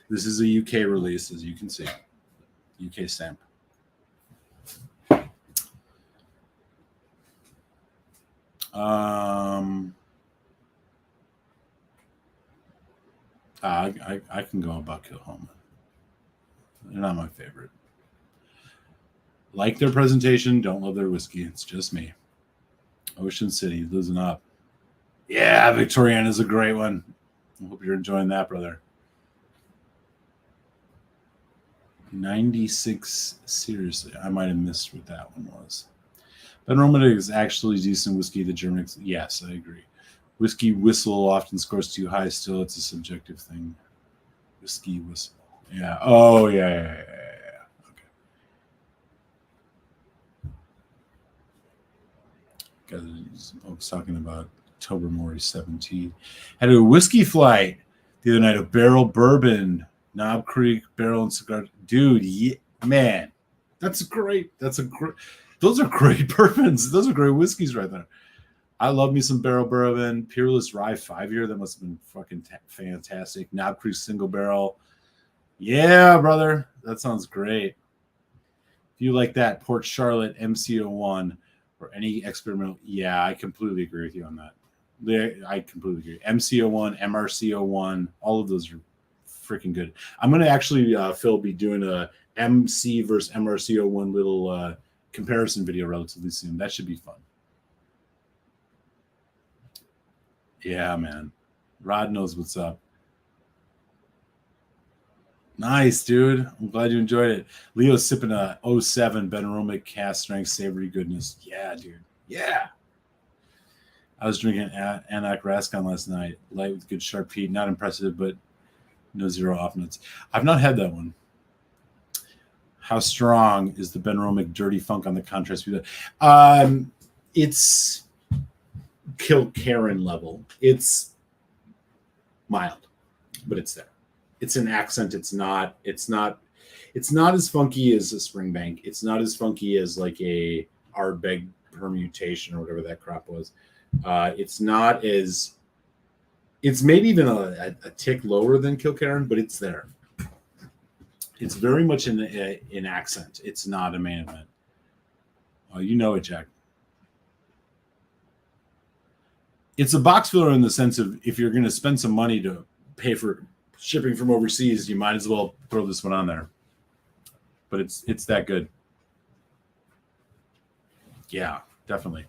This is a UK release, as you can see. UK stamp. I can go about Kilhoma. They're not my favorite. Like their presentation, don't love their whiskey. It's just me. Ocean City, losing up. Yeah, Victoriana is a great one. I hope you're enjoying that, brother. 96, seriously. I might have missed what that one was. Benaroma is actually decent whiskey. The German, yes, I agree. Whiskey whistle often scores too high. Still, it's a subjective thing. Whiskey whistle. Yeah. Oh, yeah. Okay. Guys, I was talking about Tobermory 17. Had a whiskey flight the other night, a barrel bourbon, Knob Creek barrel and cigar. Dude, yeah, man, that's great. Those are great bourbons. Those are great whiskeys right there. I love me some barrel bourbon. Peerless Rye 5-year. That must have been fucking fantastic. Knob Creek single barrel. Yeah, brother. That sounds great. If you like that, Port Charlotte MC01 or any experimental. Yeah, I completely agree with you on that. I completely agree. MC01, MRC01, all of those are freaking good. I'm going to actually, Phil, be doing a MC versus MRC01 little comparison video relatively soon. That should be fun. Yeah, man. Rod knows what's up. Nice, dude. I'm glad you enjoyed it. Leo's sipping a 07 Benaroma cast strength savory goodness. Yeah, dude. Yeah. I was drinking Anak Rascon last night. Light with good sharp peat. Not impressive, but no zero off notes. I've not had that one. How strong is the Benaroma dirty funk on the contrast? It's Kilkerran level. It's mild, but it's there. It's an accent. It's not as funky as a Springbank. It's not as funky as like a Ardbeg permutation or whatever that crop was. It's not as. It's maybe even a tick lower than Kilkerran, but it's there. It's very much an accent. It's not a main event. Oh, you know it, Jack. It's a box filler in the sense of if you're going to spend some money to pay for shipping from overseas, you might as well throw this one on there. But it's that good. Yeah, definitely.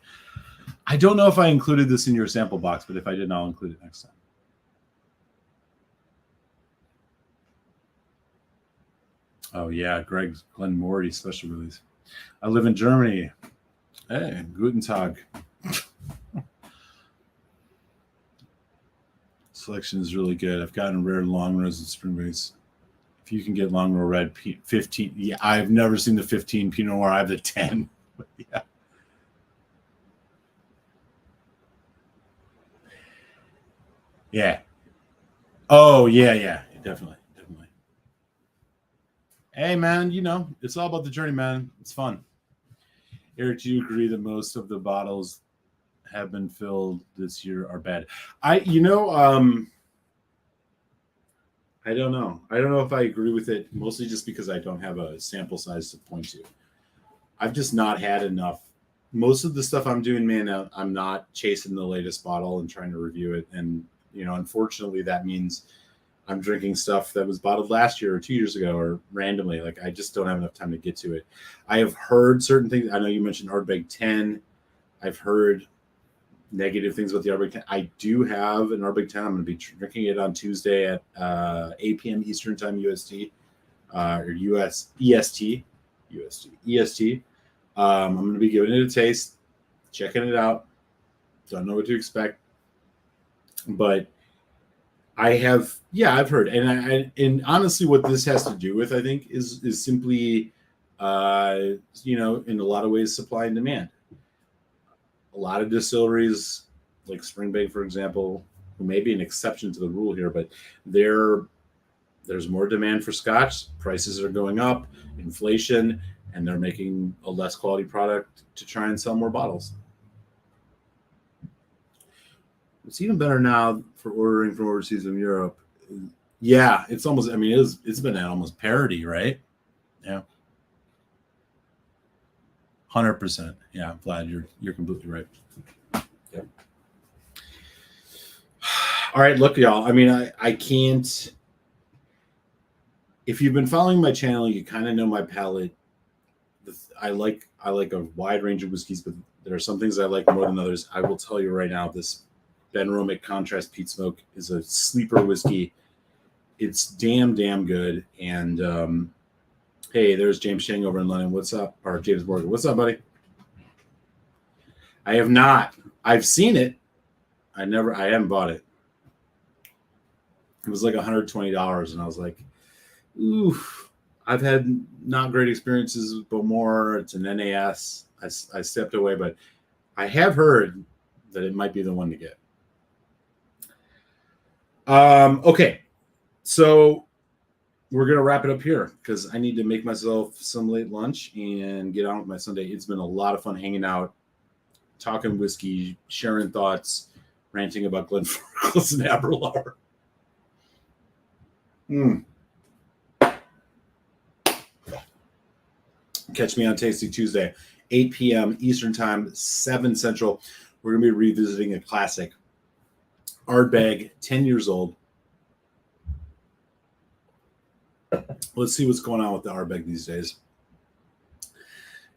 I don't know if I included this in your sample box, but if I did, I'll include it next time. Oh yeah, Glenn Morty special release. I live in Germany. Hey, guten Tag. Selection is really good. I've gotten rare long rows and spring base. If you can get long row red 15, yeah, I've never seen the 15 Pinot Noir. I have the 10. But yeah. Yeah. Oh yeah, definitely. Hey man, it's all about the journey, man. It's fun. Eric, do you agree that most of the bottles have been filled this year are bad? I don't know. I don't know if I agree with it, mostly just because I don't have a sample size to point to. I've just not had enough. Most of the stuff I'm doing, man, I'm not chasing the latest bottle and trying to review it. And, unfortunately, that means I'm drinking stuff that was bottled last year or 2 years ago or randomly. Like, I just don't have enough time to get to it. I have heard certain things. I know you mentioned Ardbeg 10. I've heard negative things about the Ardbeg 10. I do have an Ardbeg 10. I'm going to be drinking it on Tuesday at 8 p.m. Eastern Time UST or US EST. EST. I'm going to be giving it a taste, checking it out. Don't know what to expect, but I've heard, and honestly, what this has to do with, I think, is simply, in a lot of ways, supply and demand. A lot of distilleries, like Springbank, for example, who may be an exception to the rule here, but there's more demand for Scotch. Prices are going up, inflation, and they're making a less quality product to try and sell more bottles. It's even better now for ordering from overseas in Europe. Yeah, it's almost. I mean, it's been at almost parity, right? Yeah, 100%. Yeah, I'm glad you're completely right. Yeah. All right, look, y'all. I mean, I can't. If you've been following my channel, you kind of know my palate. I like a wide range of whiskeys, but there are some things I like more than others. I will tell you right now, this Ben Romick Contrast Peat Smoke is a sleeper whiskey. It's damn good. And hey, there's James Shang over in London. What's up? Or James Morgan. What's up, buddy? I have not. I've seen it. I haven't bought it. It was like $120, and I was like, oof. I've had not great experiences with Bowmore. It's an NAS. I stepped away, but I have heard that it might be the one to get. Okay, so we're going to wrap it up here because I need to make myself some late lunch and get on with my Sunday. It's been a lot of fun hanging out, talking whiskey, sharing thoughts, ranting about Glenfarclas and Aberlour. Catch me on Tasty Tuesday, 8 p.m. Eastern Time, 7 Central. We're going to be revisiting a classic, Ardbeg, 10 years old. Let's see what's going on with the Ardbeg these days.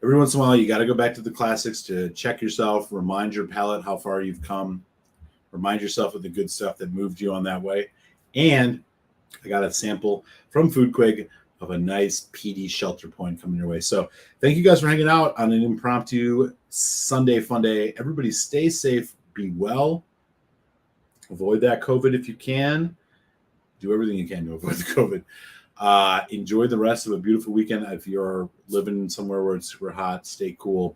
Every once in a while, you got to go back to the classics to check yourself, remind your palate how far you've come, remind yourself of the good stuff that moved you on that way. And I got a sample from Foodquig of a nice peaty Shelter Point coming your way. So thank you guys for hanging out on an impromptu Sunday fun day. Everybody stay safe, be well, avoid that COVID if you can. Do everything you can to avoid the COVID. Enjoy the rest of a beautiful weekend. If you're living somewhere where it's super hot, stay cool.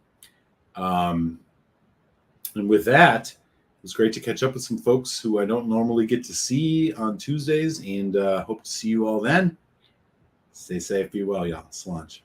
And with that, it was great to catch up with some folks who I don't normally get to see on Tuesdays, and hope to see you all then. Stay safe, be well, y'all. Slanch.